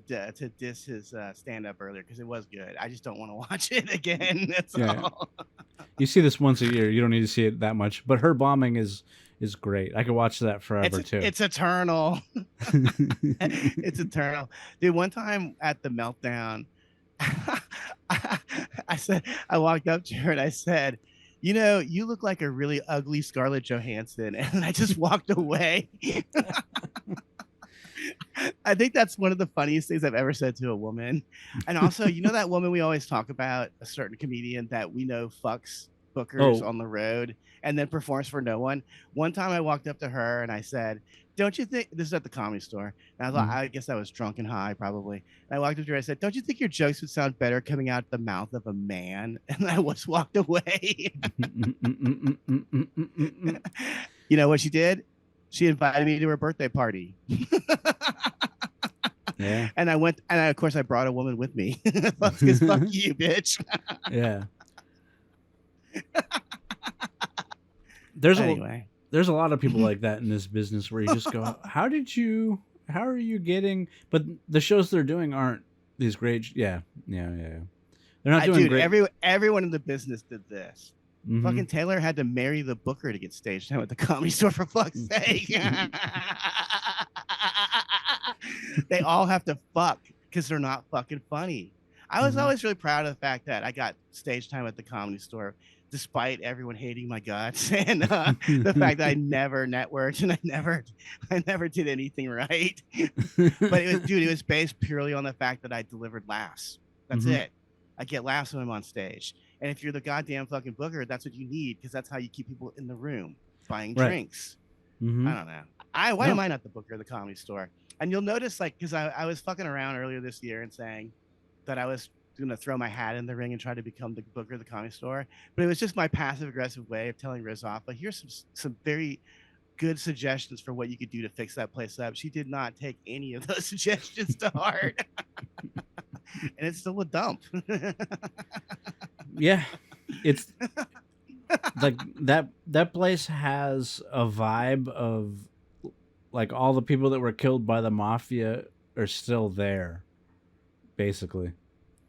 diss his stand up earlier because it was good. I just don't want to watch it again. That's all. You see this once a year. You don't need to see it that much. But her bombing is great. I could watch that forever too. It's eternal. It's eternal, dude. One time at the Meltdown, I walked up to her and I said, "You know, you look like a really ugly Scarlett Johansson," and I just walked away. I think that's one of the funniest things I've ever said to a woman. And also, you know that woman we always talk about, a certain comedian that we know fucks bookers on the road and then performs for no one. One time I walked up to her and I said, "Don't you think," this is at the Comedy Store, and I thought, I guess I was drunk and high probably. And I walked up to her, I said, "Don't you think your jokes would sound better coming out the mouth of a man?" And I just walked away. You know what she did? She invited me to her birthday party. Yeah. And I went, and of course I brought a woman with me. Because fuck you, bitch. Yeah. There's a lot of people like that in this business where you just go, how are you getting, but the shows they're doing aren't these great. Yeah. They're not doing dude, great. Everyone in the business did this. Fucking Taylor had to marry the booker to get stage time at the Comedy Store, for fuck's sake. They all have to fuck because they're not fucking funny. I was always really proud of the fact that I got stage time at the Comedy Store, despite everyone hating my guts and the fact that I never networked and I never did anything right. But it was based purely on the fact that I delivered laughs. That's it. I get laughs when I'm on stage. And if you're the goddamn fucking booker, that's what you need, because that's how you keep people in the room buying Right. drinks. Mm-hmm. I don't know. Why am I not the booker of the Comedy Store? And you'll notice, like, because I was fucking around earlier this year and saying that I was going to throw my hat in the ring and try to become the booker of the Comedy Store. But it was just my passive aggressive way of telling Riz off, but here's some very good suggestions for what you could do to fix that place up. She did not take any of those suggestions to heart. And it's still a dump. Yeah, it's like that place has a vibe of like all the people that were killed by the mafia are still there, basically.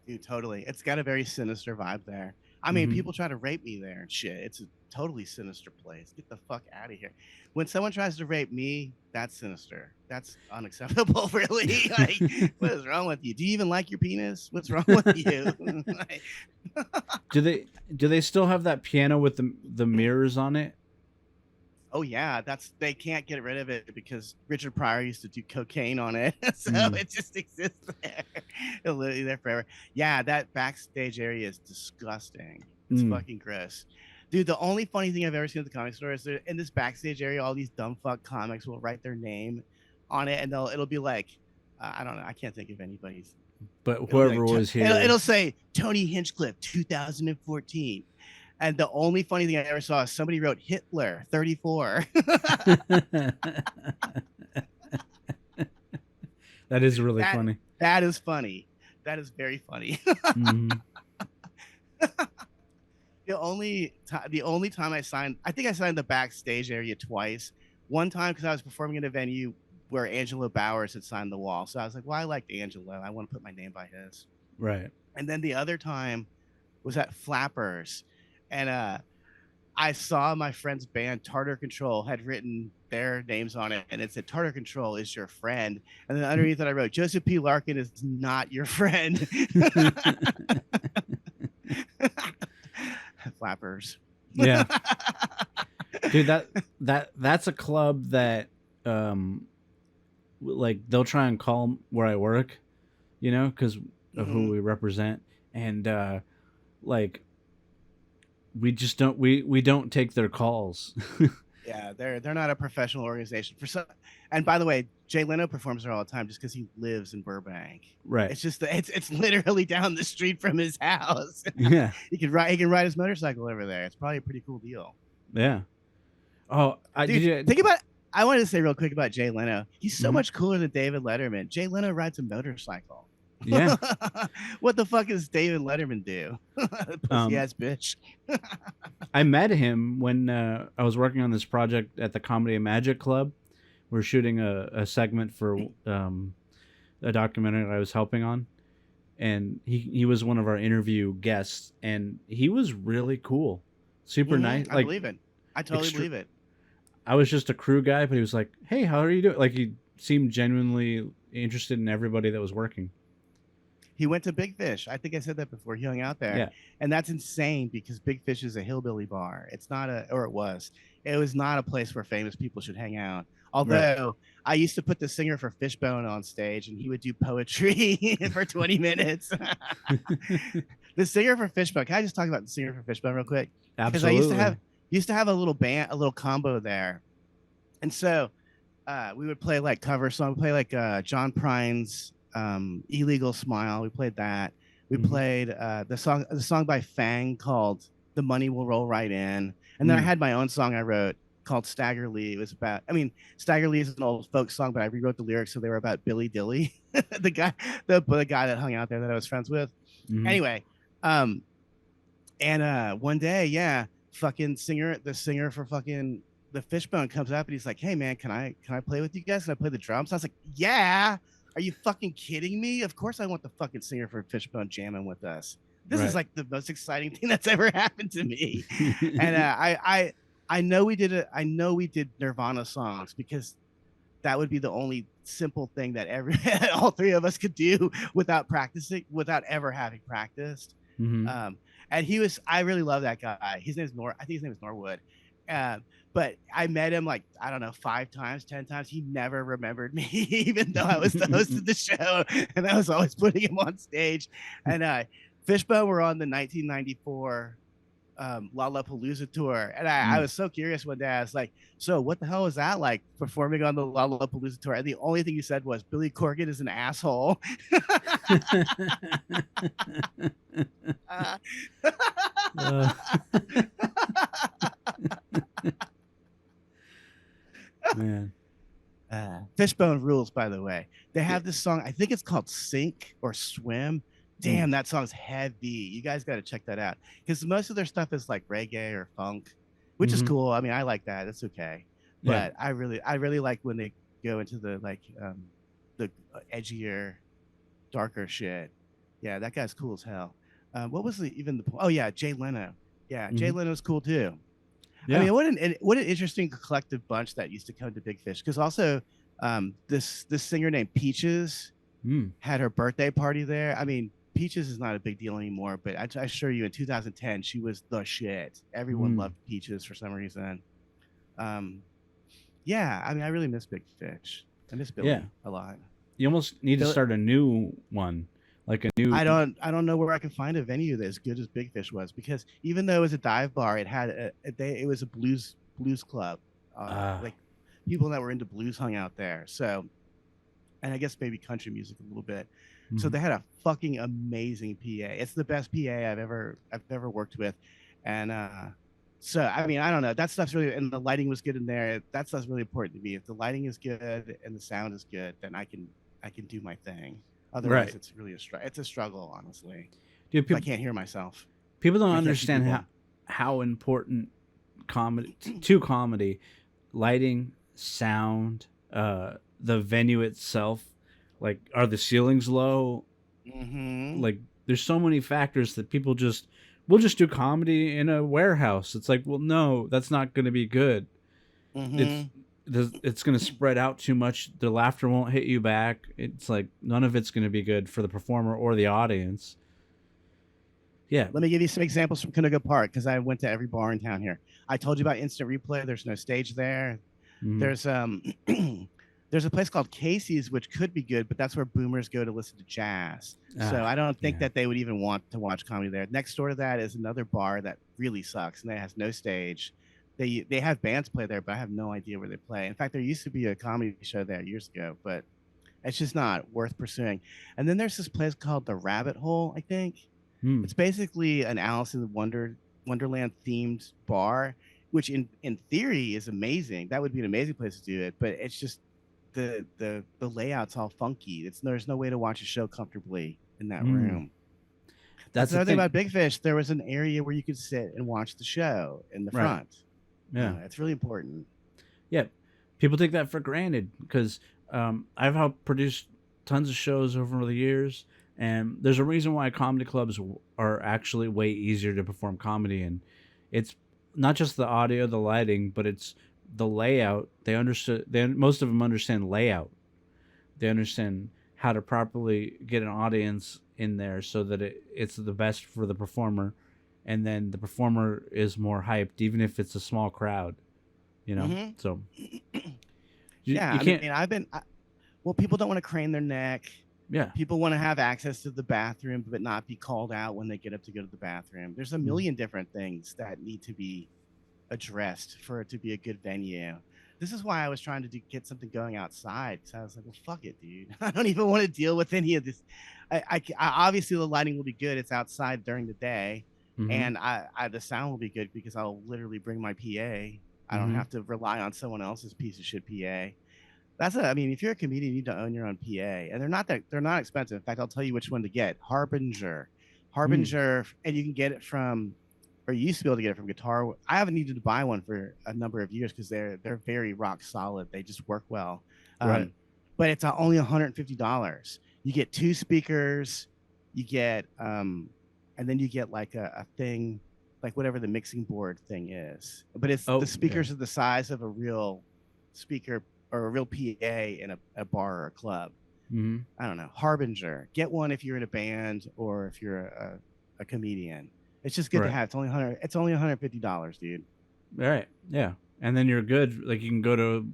Dude, totally. It's got a very sinister vibe there. I mean, people try to rape me there and shit. It's a totally sinister place. Get the fuck out of here. When someone tries to rape me, that's sinister. That's unacceptable, really. Like, what is wrong with you? Do you even like your penis? What's wrong with you? Like, Do they still have that piano with the mirrors on it? oh yeah, they can't get rid of it because Richard Pryor used to do cocaine on it, so it just exists there. It'll live there forever. Yeah, that backstage area is disgusting. It's fucking gross, dude. The only funny thing I've ever seen at the Comedy Store is in this backstage area, all these dumb fuck comics will write their name on it, and it'll be like, I don't know, I can't think of anybody's. But whoever was here, it'll say Tony Hinchcliffe, 2014. And the only funny thing I ever saw is somebody wrote Hitler 34. That is really funny. That is funny. That is very funny. The only time I think I signed the backstage area twice. One time because I was performing in a venue where Angelo Bowers had signed the wall. So I was like, well, I liked Angelo. I want to put my name by his. Right. And then the other time was at Flappers. And I saw my friend's band Tartar Control had written their names on it, and it said Tartar Control is your friend. And then underneath it, I wrote Joseph P. Larkin is not your friend. Flappers. Yeah. Dude, that's a club that like they'll try and call where I work, you know, because of who we represent, and like we just don't we don't take their calls. Yeah, they're not a professional organization. And by the way, Jay Leno performs there all the time just because he lives in Burbank. Right. It's just it's literally down the street from his house. Yeah. he can ride his motorcycle over there. It's probably a pretty cool deal. Yeah. Oh, think about. I wanted to say real quick about Jay Leno. He's so much cooler than David Letterman. Jay Leno rides a motorcycle. Yeah. What the fuck does David Letterman do? Pussy ass bitch. I met him when I was working on this project at the Comedy and Magic Club. We're shooting a segment for a documentary I was helping on, and he was one of our interview guests, and he was really cool, super nice. I believe it. I totally believe it. I was just a crew guy, but he was like, "Hey, how are you doing?" Like he seemed genuinely interested in everybody that was working. He went to Big Fish. I think I said that before. He hung out there. Yeah. And that's insane because Big Fish is a hillbilly bar. It's not it was not a place where famous people should hang out. Although I used to put the singer for Fishbone on stage and he would do poetry for 20 minutes. The singer for Fishbone. Can I just talk about the singer for Fishbone real quick? Absolutely. Because I used to have a little band, a little combo there. And so we would play like cover songs. We play like John Prine's Illegal Smile. We played that. We played the song by Fang called The Money Will Roll Right In. And then I had my own song I wrote called Stagger Lee. It was about, Stagger Lee is an old folk song, but I rewrote the lyrics so they were about Billy Dilly, the guy that hung out there that I was friends with. Anyway, and one day, fucking the singer for fucking the Fishbone comes up and he's like, "Hey man, can I play with you guys? Can I play the drums?" I was like, "Yeah." Are you fucking kidding me? Of course I want the fucking singer for Fishbone jamming with us. This is like the most exciting thing that's ever happened to me. And I know we did Nirvana songs because that would be the only simple thing that all three of us could do without ever having practiced. And I really love that guy. I think his name is Norwood. But I met him like, I don't know, 5 times, 10 times. He never remembered me, even though I was the host of the show and I was always putting him on stage. And Fishbone were on the 1994 Lollapalooza tour, and I was so curious one day. I was like, "So what the hell is that like performing on the Lollapalooza tour?" And the only thing you said was, "Billy Corgan is an asshole." Man. Fishbone rules, by the way. They have this song, I think it's called Sink or Swim. Damn, that song's heavy. You guys got to check that out, because most of their stuff is like reggae or funk, which is cool. I mean, I like that. That's okay. But I really like when they go into the the edgier, darker shit. Yeah, that guy's cool as hell. What was oh yeah, Jay Leno. Yeah, Jay Leno's cool too. Yeah. I mean, what an interesting collective bunch that used to come to Big Fish. Because also, this singer named Peaches had her birthday party there. I mean, Peaches is not a big deal anymore, but I assure you, in 2010, she was the shit. Everyone loved Peaches for some reason. Yeah, I mean, I really miss Big Fish. I miss Billy a lot. You almost need to start a new one. Like a new. I don't know where I can find a venue that's as good as Big Fish was, because even though it was a dive bar, it had it was a blues club. Like people that were into blues hung out there. So, and I guess maybe country music a little bit. So they had a fucking amazing PA. It's the best PA I've ever worked with, and so I mean, I don't know. That stuff's really, and the lighting was good in there. That stuff's really important to me. If the lighting is good and the sound is good, then I can do my thing. Otherwise, it's really a struggle, honestly. Dude, I can't hear myself. People don't understand how important comedy, lighting, sound, the venue itself. Like, are the ceilings low? Like, there's so many factors that people we'll just do comedy in a warehouse. It's like, well, no, that's not going to be good. It's going to spread out too much. The laughter won't hit you back. It's like none of it's going to be good for the performer or the audience. Yeah. Let me give you some examples from Canoga Park, because I went to every bar in town here. I told you about Instant Replay. There's no stage there. There's there's a place called Casey's, which could be good, but that's where boomers go to listen to jazz. So I don't think that they would even want to watch comedy there. Next door to that is another bar that really sucks, and that has no stage. They have bands play there, but I have no idea where they play. In fact, there used to be a comedy show there years ago, but it's just not worth pursuing. And then there's this place called the Rabbit Hole, I think. It's basically an Alice in Wonderland themed bar, which in theory is amazing. That would be an amazing place to do it, but it's just the layout's all funky. There's no way to watch a show comfortably in that room. That's another thing about Big Fish. There was an area where you could sit and watch the show in the front. Yeah, it's really important. Yeah, people take that for granted, because I've helped produce tons of shows over the years, and there's a reason why comedy clubs are actually way easier to perform comedy in. It's not just the audio, the lighting, but it's the layout. Most of them understand layout. They understand how to properly get an audience in there so that it's the best for the performer, and then the performer is more hyped, even if it's a small crowd, you know? So I mean, people don't want to crane their neck. Yeah. People want to have access to the bathroom, but not be called out when they get up to go to the bathroom. There's a million different things that need to be addressed for it to be a good venue. This is why I was trying to get something going outside. So I was like, well, fuck it, dude. I don't even want to deal with any of this. I obviously the lighting will be good. It's outside during the day. And the sound will be good because I'll literally bring my PA. I don't have to rely on someone else's piece of shit PA. I mean, if you're a comedian, you need to own your own PA, and they're not expensive. In fact, I'll tell you which one to get. Harbinger, and you can get it from, or you used to be able to get it from Guitar. I haven't needed to buy one for a number of years because they're very rock solid. They just work well. But it's only $150. You get 2 speakers. You get and then you get like a thing, like whatever the mixing board thing is. But it's the speakers are the size of a real speaker or a real PA in a bar or a club. I don't know. Harbinger. Get one if you're in a band or if you're a comedian. It's just good to have. It's only $150, dude. All right. Yeah. And then you're good. Like, you can go to.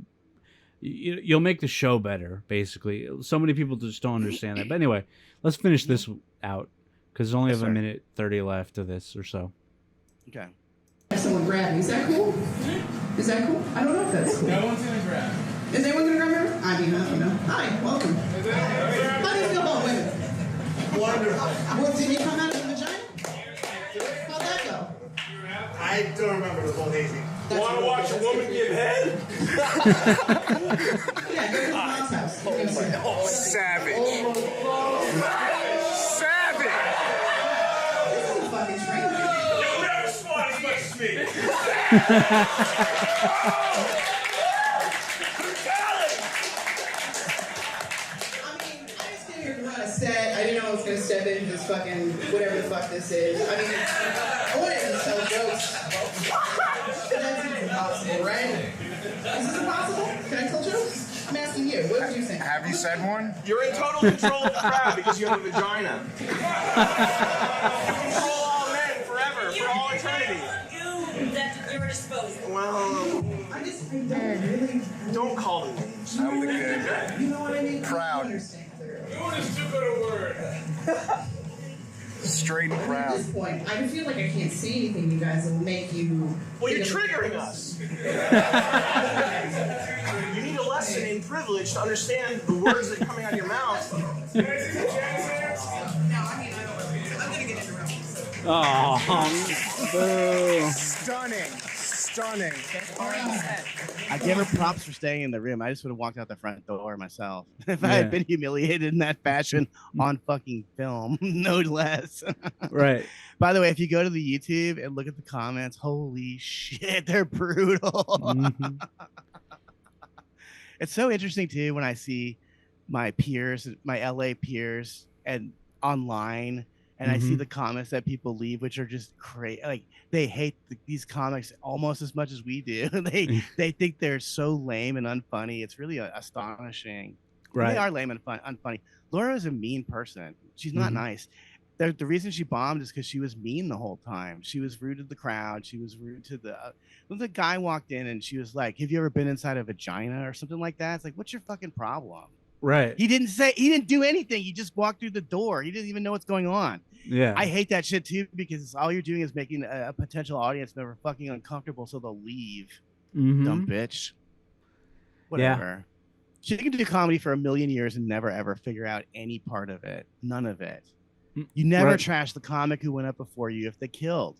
You'll make the show better, basically. So many people just don't understand that. But anyway, let's finish this out. because we only Yes, have a sir. minute 30 left of this or so. Okay. Someone grab me. Is that cool? Is that cool? I don't know if that's cool. No one's gonna grab. Is anyone gonna grab me? I mean, I don't know. Hi, welcome. How do you feel about women? Wonderful. Well, did you come out of the vagina? How'd that go? I don't remember the whole hazy. Want to watch a woman give head? Yeah, go to the mom's house. You're gonna see. Savage. Savage. This is a fucking train wreck. You'll never spawn as much as me. I mean, I just came here to run a set. I didn't know I was gonna step into this fucking whatever the fuck this is. I mean, I wanted to tell jokes. But that's impossible, right? Is this impossible? Can I tell jokes? I'm asking you. What do you think? Have you said one? You're in total control of the crowd because you have a vagina. You control all men forever, for all eternity. That's at your disposal. Well, I don't really. don't call them names. I'm the good. You know what I mean? Proud. I understand clearly. Doing is too good a word. Straight and At proud. this point, I feel like I can't see anything you guys will make you. Well, you're think of- triggering us. You need a lesson in privilege to understand the words that are coming out of your mouth. No, I mean, I don't. I'm gonna get interrupted. Oh, boo. Stunning. Stunning. I give her props for staying in the room. I just would have walked out the front door myself if I Yeah. had been humiliated in that fashion on fucking film, no less. Right. By the way, if you go to the YouTube and look at the comments, holy shit, they're brutal. Mhm. It's so interesting too when I see my peers, my LA peers, and online, and I see Mhm. the comments that people leave, which are just crazy. Like they hate these comics almost as much as we do. They think they're so lame and unfunny. It's really astonishing. Right. They are lame and unfunny. Laura is a mean person. She's not Mhm. nice. The reason she bombed is because she was mean the whole time. She was rude to the crowd. She was rude to when the guy walked in and she was like, "Have you ever been inside a vagina or something like that?" It's like, what's your fucking problem? Right. He didn't do anything. He just walked through the door. He didn't even know what's going on. Yeah. I hate that shit too because all you're doing is making a potential audience member fucking uncomfortable, so they'll leave. Mhm. Dumb bitch. Whatever. She can do comedy for a million years and never ever figure out any part of it. None of it. You never Right. trash the comic who went up before you if they killed.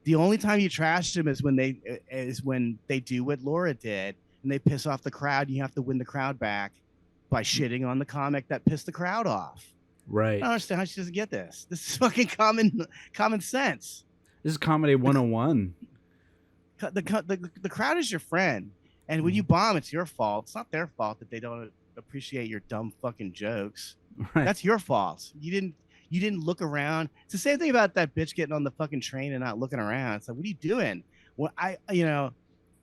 The only time you trash them is when they do what Laura did and they piss off the crowd. And you have to win the crowd back by shitting on the comic that pissed the crowd off. I Right. don't understand how she doesn't get this. This is fucking common sense. This is comedy 101. The crowd is your friend, and when you bomb, it's your fault. It's not their fault that they don't appreciate your dumb fucking jokes. Right. That's your fault. You didn't look around. It's the same thing about that bitch getting on the fucking train and not looking around. It's like, what are you doing? Well, I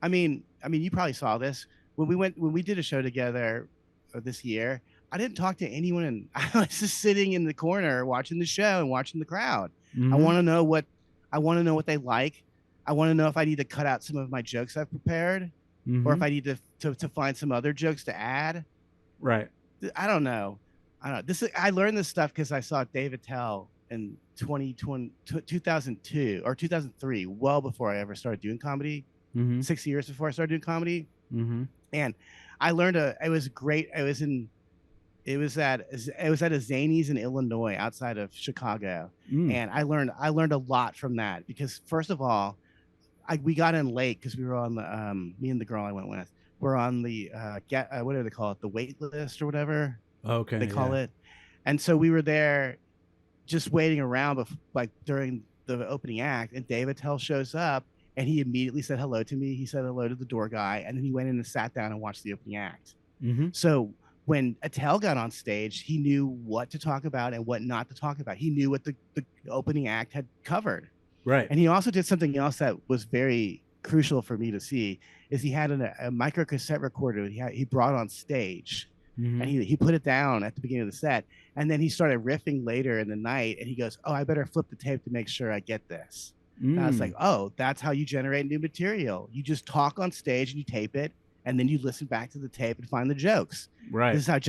mean, you probably saw this when we did a show together this year. I didn't talk to anyone, and I was just sitting in the corner watching the show and watching the crowd. I Mhm. want to know what they like. I want to know if I need to cut out some of my jokes I've prepared, or if Mhm. I need to find some other jokes to add. Right. I don't know. I learned this stuff because I saw Dave Attell in 2002 or 2003, well before I ever started doing comedy. Mhm. 6 years before I started doing comedy, Mhm. and I learned it was great. It was at a Zanies in Illinois outside of Chicago. Mm. And I learned a lot from that because first of all, we got in late because we were on the me and the girl I went with were on the what do they call it, the wait list or whatever Okay. they call yeah. it, and so we were there just waiting around like during the opening act, and Dave Attell shows up and he immediately said hello to me. He said hello to the door guy, and then he went in and sat down and watched the opening act. Mhm. So when Attell got on stage, he knew what to talk about and what not to talk about. He knew what the opening act had covered. Right. And he also did something else that was very crucial for me to see, is he had a micro cassette recorder he brought on stage. Mhm. And he put it down at the beginning of the set. And then he started riffing later in the night, and he goes, "Oh, I better flip the tape to make sure I get this." And I was Mm. like, "Oh, that's how you generate new material. You just talk on stage and you tape it, and then you listen back to the tape and find the jokes." Right. This is how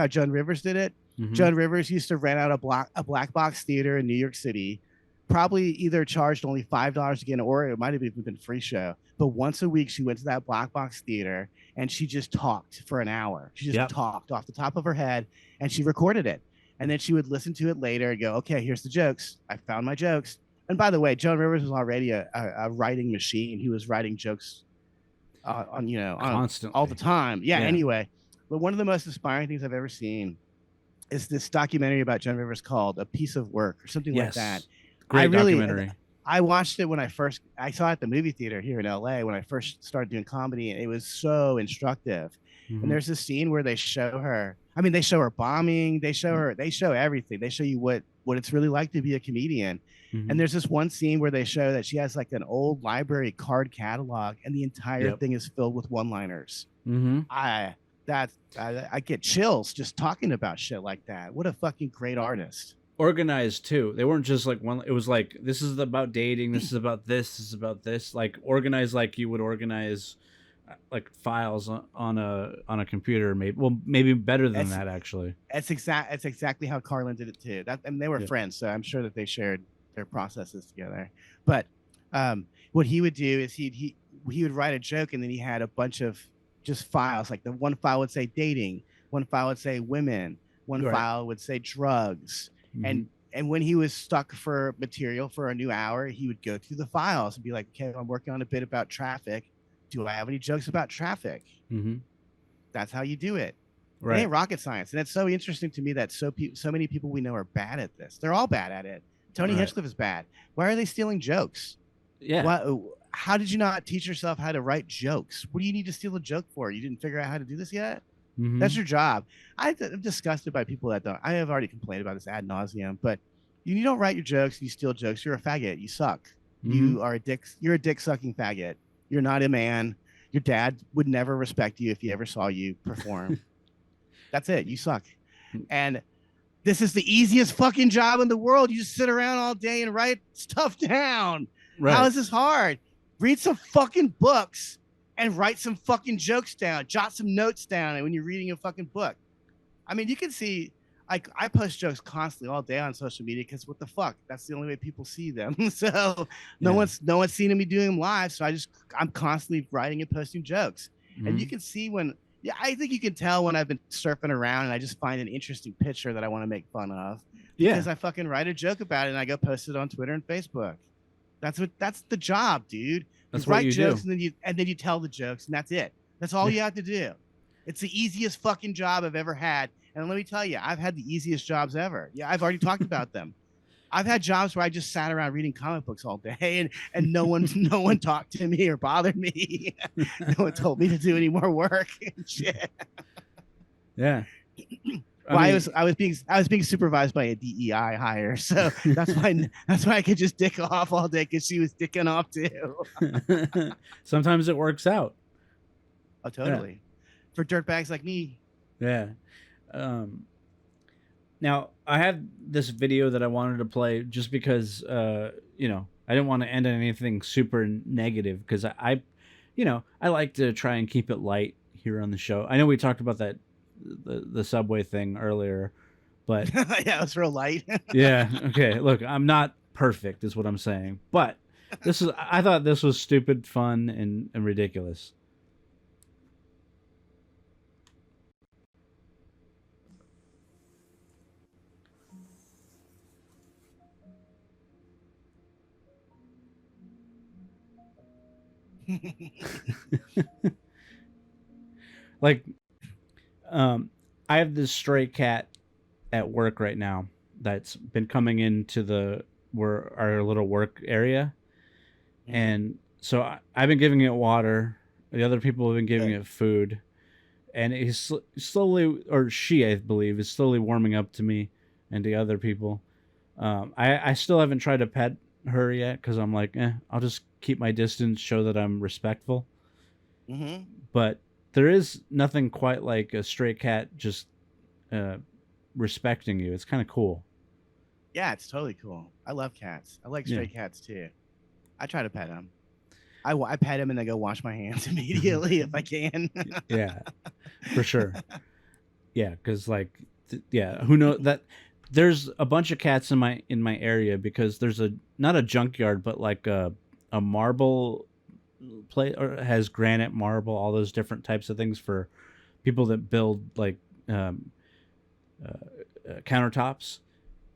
Joan Rivers did it. Mhm. Joan Rivers used to rent out a black box theater in New York City, probably either charged only $5 again, or it might have even been a free show. But once a week, she went to that black box theater and she just talked for an hour. She just Yep. talked off the top of her head, and she recorded it. And then she would listen to it later and go, okay, here's the jokes. I found my jokes. And by the way, Joan Rivers was already a writing machine. He was writing jokes Constantly. all the time. Yeah. Yeah. Anyway, but one of the most inspiring things I've ever seen is this documentary about Joan Rivers called A Piece of Work or something like that. Great documentary. I watched it when I saw it at the movie theater here in LA when I first started doing comedy, and it was so instructive. Mhm. And there's this scene where they show her. I mean, they show her bombing. They show everything. They show you what it's really like to be a comedian. Mhm. And there's this one scene where they show that she has like an old library card catalog, and the entire Yep. thing is filled with one-liners. Mhm. I get chills just talking about shit like that. What a fucking great artist. Organized too. They weren't just like one. It was like, this is about dating. This is about this. This is about this. Like organized, like you would organize like files on a computer. Maybe better than that actually. It's exactly how Carlin did it too. And they were friends, so I'm sure that they shared their processes together. But what he would do is he would write a joke, and then he had a bunch of just files. Like the one file would say dating, one file would say women, one file would say drugs. Mhm. And when he was stuck for material for a new hour, he would go through the files and be like, okay, I'm working on a bit about traffic. Do I have any jokes about traffic? Mhm. That's how you do it. Right. It ain't rocket science. And it's so interesting to me that so many people we know are bad at this. They're all bad at it. Tony Right. Hinchcliffe is bad. Why are they stealing jokes? Yeah. How did you not teach yourself how to write jokes? What do you need to steal a joke for? You didn't figure out how to do this yet? Mhm. That's your job. I'm disgusted by people that don't. I have already complained about this ad nauseum, but you don't write your jokes, you steal jokes, you're a faggot. You suck. You are a dick. You're a dick sucking faggot. You're not a man. Your dad would never respect you if he ever saw you perform. That's it. You suck. And this is the easiest fucking job in the world. You just sit around all day and write stuff down. Right. How is this hard? Read some fucking books and write some fucking jokes down. Jot some notes down when you're reading a fucking book. I mean, you can see, like, I post jokes constantly all day on social media because what the fuck? That's the only way people see them. So no one's seen me doing them live. So I'm constantly writing and posting jokes. Mhm. And you can see I think you can tell when I've been surfing around and I just find an interesting picture that I want to make fun of. Because I fucking write a joke about it and I go post it on Twitter and Facebook. That's the job, dude. That's you what write you jokes do. and then you tell the jokes, and that's it. That's all you have to do. It's the easiest fucking job I've ever had. And let me tell you, I've had the easiest jobs ever. Yeah, I've already talked about them. I've had jobs where I just sat around reading comic books all day and no one talked to me or bothered me. No one told me to do any more work and shit. Yeah. Well, I was being supervised by a DEI hire, so that's why I could just dick off all day because she was dicking off too. Sometimes it works out. Oh, totally. For dirtbags like me. Yeah. Now I had this video that I wanted to play just because I didn't want to end on anything super negative because I like to try and keep it light here on the show. I know we talked about that the subway thing earlier, but yeah, it was real light. yeah. Okay. Look, I'm not perfect is what I'm saying, but I thought this was stupid, fun, and ridiculous. Like, I have this stray cat at work right now that's been coming into our little work area, and so I've been giving it water. The other people have been giving it food, and he's slowly, or she, I believe, is slowly warming up to me and the other people. I still haven't tried to pet her yet because I'm like, I'll just keep my distance, show that I'm respectful. Mm-hmm. But there is nothing quite like a stray cat just respecting you. It's kind of cool. Yeah, it's totally cool. I love cats. I like stray cats too. I try to pet them. I pet him and then go wash my hands immediately if I can. Yeah, for sure. Yeah, because like Who knows that there's a bunch of cats in my area because there's a not a junkyard but like a marble play or has granite, marble, all those different types of things for people that build like countertops,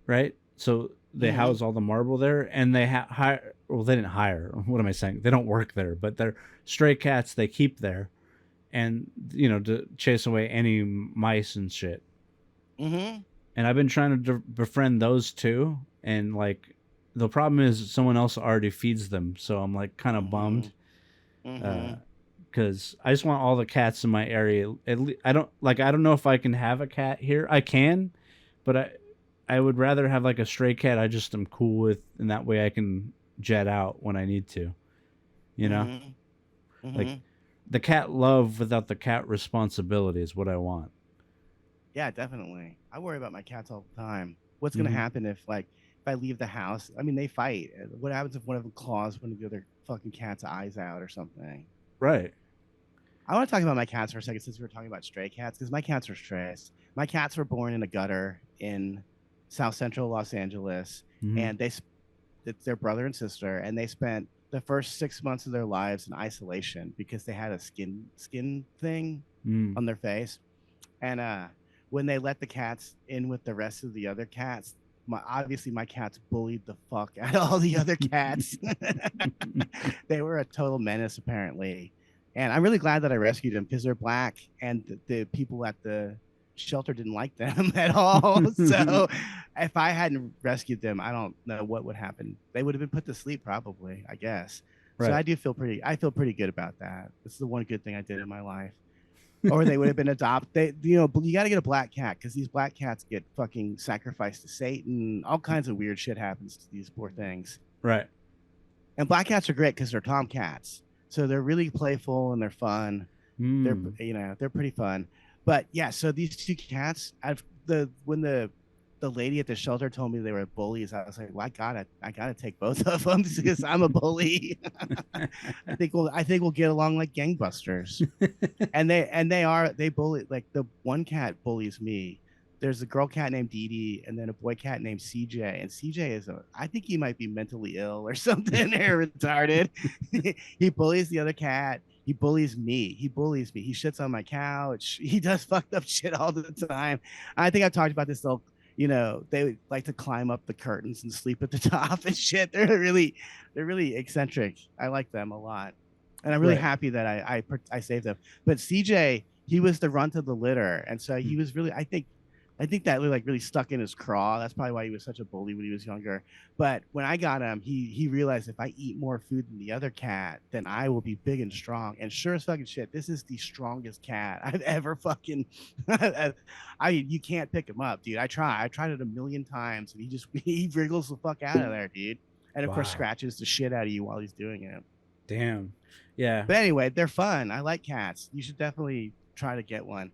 right? So they house all the marble there, and they hire. Well, they didn't hire. What am I saying? They don't work there, but they're stray cats. They keep there, and to chase away any mice and shit. Mm-hmm. And I've been trying to befriend those two, and like the problem is someone else already feeds them, so I'm like kind of bummed. Because I just want all the cats in my area. I don't know if I can have a cat here. I can, but I would rather have like a stray cat I just am cool with, and that way I can jet out when I need to. Like the cat love without the cat responsibility is what I want. Yeah, definitely. I worry about my cats all the time. What's gonna happen if I leave the house? I mean, they fight. What happens if one of them claws one of the other fucking cat's eyes out or something? Right. I want to talk about my cats for a second since we were talking about stray cats, because my cats are strays. My cats were born in a gutter in South Central Los Angeles, and it's their brother and sister, and they spent the first 6 months of their lives in isolation because they had a skin thing on their face. And when they let the cats in with the rest of the other cats, obviously my cats bullied the fuck out of all the other cats. They were a total menace, apparently. And I'm really glad that I rescued them because they're black, and the people at the shelter didn't like them at all. So if I hadn't rescued them, I don't know what would happen. They would have been put to sleep probably, I guess. Right. So I feel pretty good about that. It's the one good thing I did in my life. Or they would have been adopted. You got to get a black cat because these black cats get fucking sacrificed to Satan. All kinds of weird shit happens to these poor things. Right. And black cats are great because they're tomcats. So they're really playful and they're fun. They're pretty fun. But yeah, so these two cats, when the lady at the shelter told me they were bullies, I was like, well, I gotta take both of them because I'm a bully. I think we'll get along like gangbusters. and they bully, like the one cat bullies me. There's a girl cat named Dee Dee and then a boy cat named CJ. And CJ I think he might be mentally ill or something or retarded. He bullies the other cat. He bullies me. He shits on my couch. He does fucked up shit all the time. I think I've talked about this though. They like to climb up the curtains and sleep at the top and shit. They're really eccentric. I like them a lot. And I'm really happy that I saved them. But CJ, he was the runt of the litter. And so he was really, I think that really stuck in his craw. That's probably why he was such a bully when he was younger. But when I got him, he realized if I eat more food than the other cat, then I will be big and strong. And sure as fucking shit, this is the strongest cat I've ever fucking. You can't pick him up, dude. I tried it a million times, and he wriggles the fuck out of there, dude. And of course, scratches the shit out of you while he's doing it. Damn. Yeah. But anyway, they're fun. I like cats. You should definitely try to get one.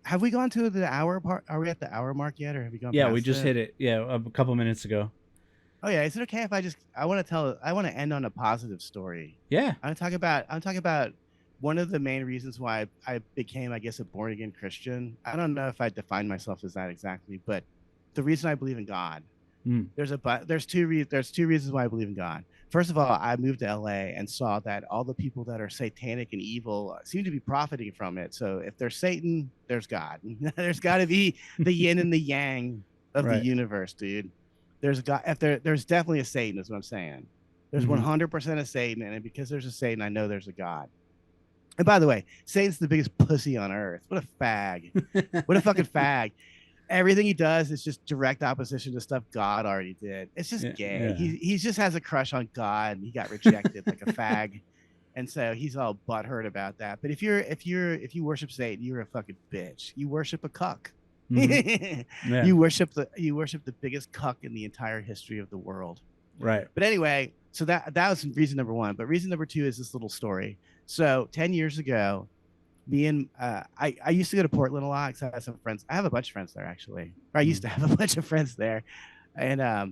Have we gone to the hour part? Are we at the hour mark yet, or have we gone? Yeah, we just hit it. Yeah, a couple minutes ago. Oh yeah, is it okay if I want to end on a positive story? Yeah. I'm talking about one of the main reasons why I became, I guess, a born again Christian. I don't know if I define myself as that exactly, but the reason I believe in God. There's two reasons why I believe in God. First of all, I moved to LA and saw that all the people that are satanic and evil seem to be profiting from it. So if there's Satan, there's God. There's got to be the yin and the yang of the universe, dude. There's God. There's definitely a Satan, is what I'm saying. There's 100% a Satan, and because there's a Satan, I know there's a God. And by the way, Satan's the biggest pussy on earth. What a fag. What a fucking fag. Everything he does is just direct opposition to stuff God already did. It's just gay. Yeah. He just has a crush on God, and he got rejected like a fag, and so he's all butthurt about that. But if you worship Satan, you're a fucking bitch. You worship a cuck. You worship the biggest cuck in the entire history of the world. Right. But anyway, so that was reason number one. But reason number two is this little story. So 10 years ago, me and I used to go to Portland a lot because I have some friends. I have a bunch of friends there, actually. Or I used to have a bunch of friends there, and now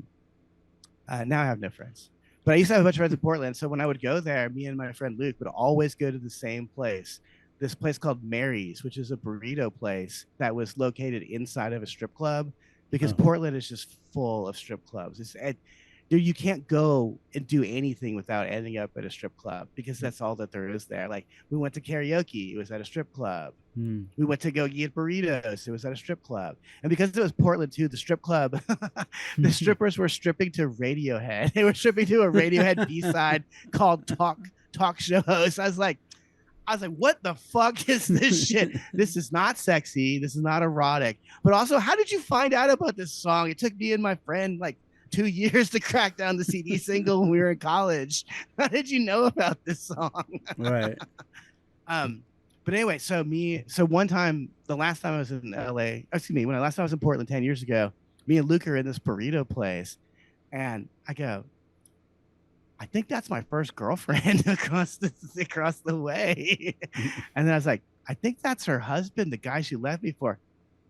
I have no friends. But I used to have a bunch of friends in Portland. So when I would go there, me and my friend Luke would always go to the same place. this place called Mary's, which is a burrito place that was located inside of a strip club, because Portland is just full of strip clubs. Dude, you can't go and do anything without ending up at a strip club, because that's all that there is there. Like, we went to karaoke, it was at a strip club. We went to go get burritos, it was at a strip club. And because it was Portland too, the strip club, the strippers were stripping to Radiohead. They were stripping to a Radiohead B-side called Talk Show Host. I was like, what the fuck is this shit? This is not sexy. This is not erotic. But also, how did you find out about this song? It took me and my friend like 2 years to crack down the CD single when we were in college. How did you know about this song? Right. But anyway, so one time, the last time I was in last time I was in Portland 10 years ago, me and Luke are in this burrito place, and I go, I think that's my first girlfriend across the way. And then I was like, I think that's her husband, the guy she left me for.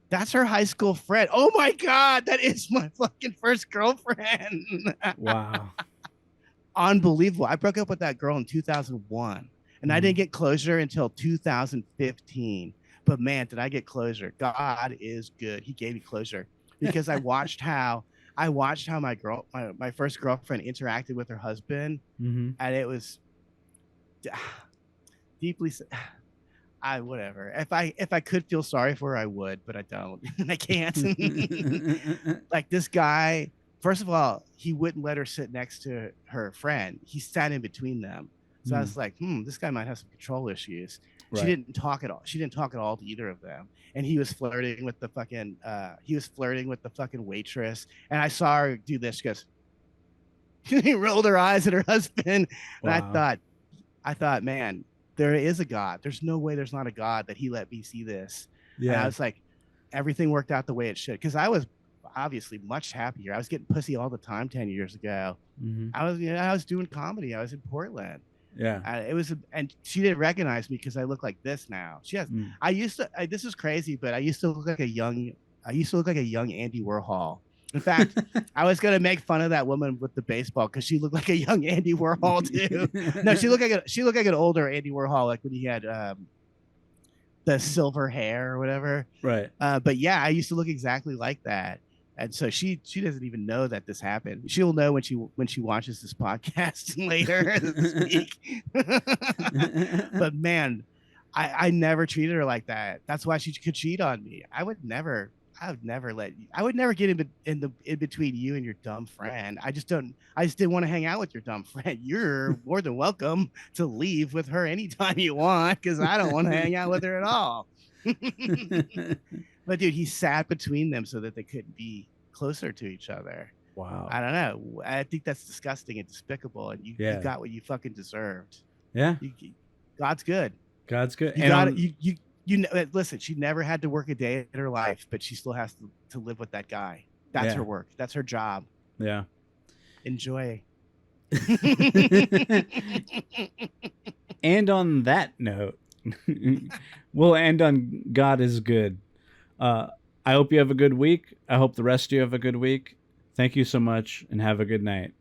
That's her high school friend. Oh my God, that is my fucking first girlfriend. Wow. Unbelievable. I broke up with that girl in 2001, and I didn't get closure until 2015. But man, did I get closure. God is good. He gave me closure, because I watched how my first girlfriend interacted with her husband, and it was deeply. Whatever. If I could feel sorry for her, I would, but I don't. I can't. Like, this guy, first of all, he wouldn't let her sit next to her friend. He sat in between them. So I was like, this guy might have some control issues. Right. She didn't talk at all. She didn't talk at all to either of them. And he was flirting with the fucking waitress. And I saw her do this. She goes, she rolled her eyes at her husband. Wow. And I thought, man, there is a God. There's no way there's not a God that he let me see this. Yeah. And I was like, everything worked out the way it should. Because I was obviously much happier. I was getting pussy all the time 10 years ago. I was doing comedy. I was in Portland. Yeah. And she didn't recognize me because I look like this now. She has. This is crazy, but I used to look like a young Andy Warhol. In fact, I was gonna make fun of that woman with the baseball because she looked like a young Andy Warhol too. No, she looked like an older Andy Warhol, like when he had the silver hair or whatever. Right. But yeah, I used to look exactly like that. And so she doesn't even know that this happened. She'll know when she watches this podcast later this week. But man, I never treated her like that. That's why she could cheat on me. I would never get in between you and your dumb friend. I just didn't want to hang out with your dumb friend. You're more than welcome to leave with her anytime you want, because I don't want to hang out with her at all. But dude, he sat between them so that they couldn't be closer to each other. Wow. I don't know. I think that's disgusting and despicable, and you got what you fucking deserved. Yeah. God's good. God's good. You got it. You listen, she never had to work a day in her life, but she still has to live with that guy. That's her work. That's her job. Yeah. Enjoy. And on that note, we'll end on God is good. I hope you have a good week. I hope the rest of you have a good week. Thank you so much, and have a good night.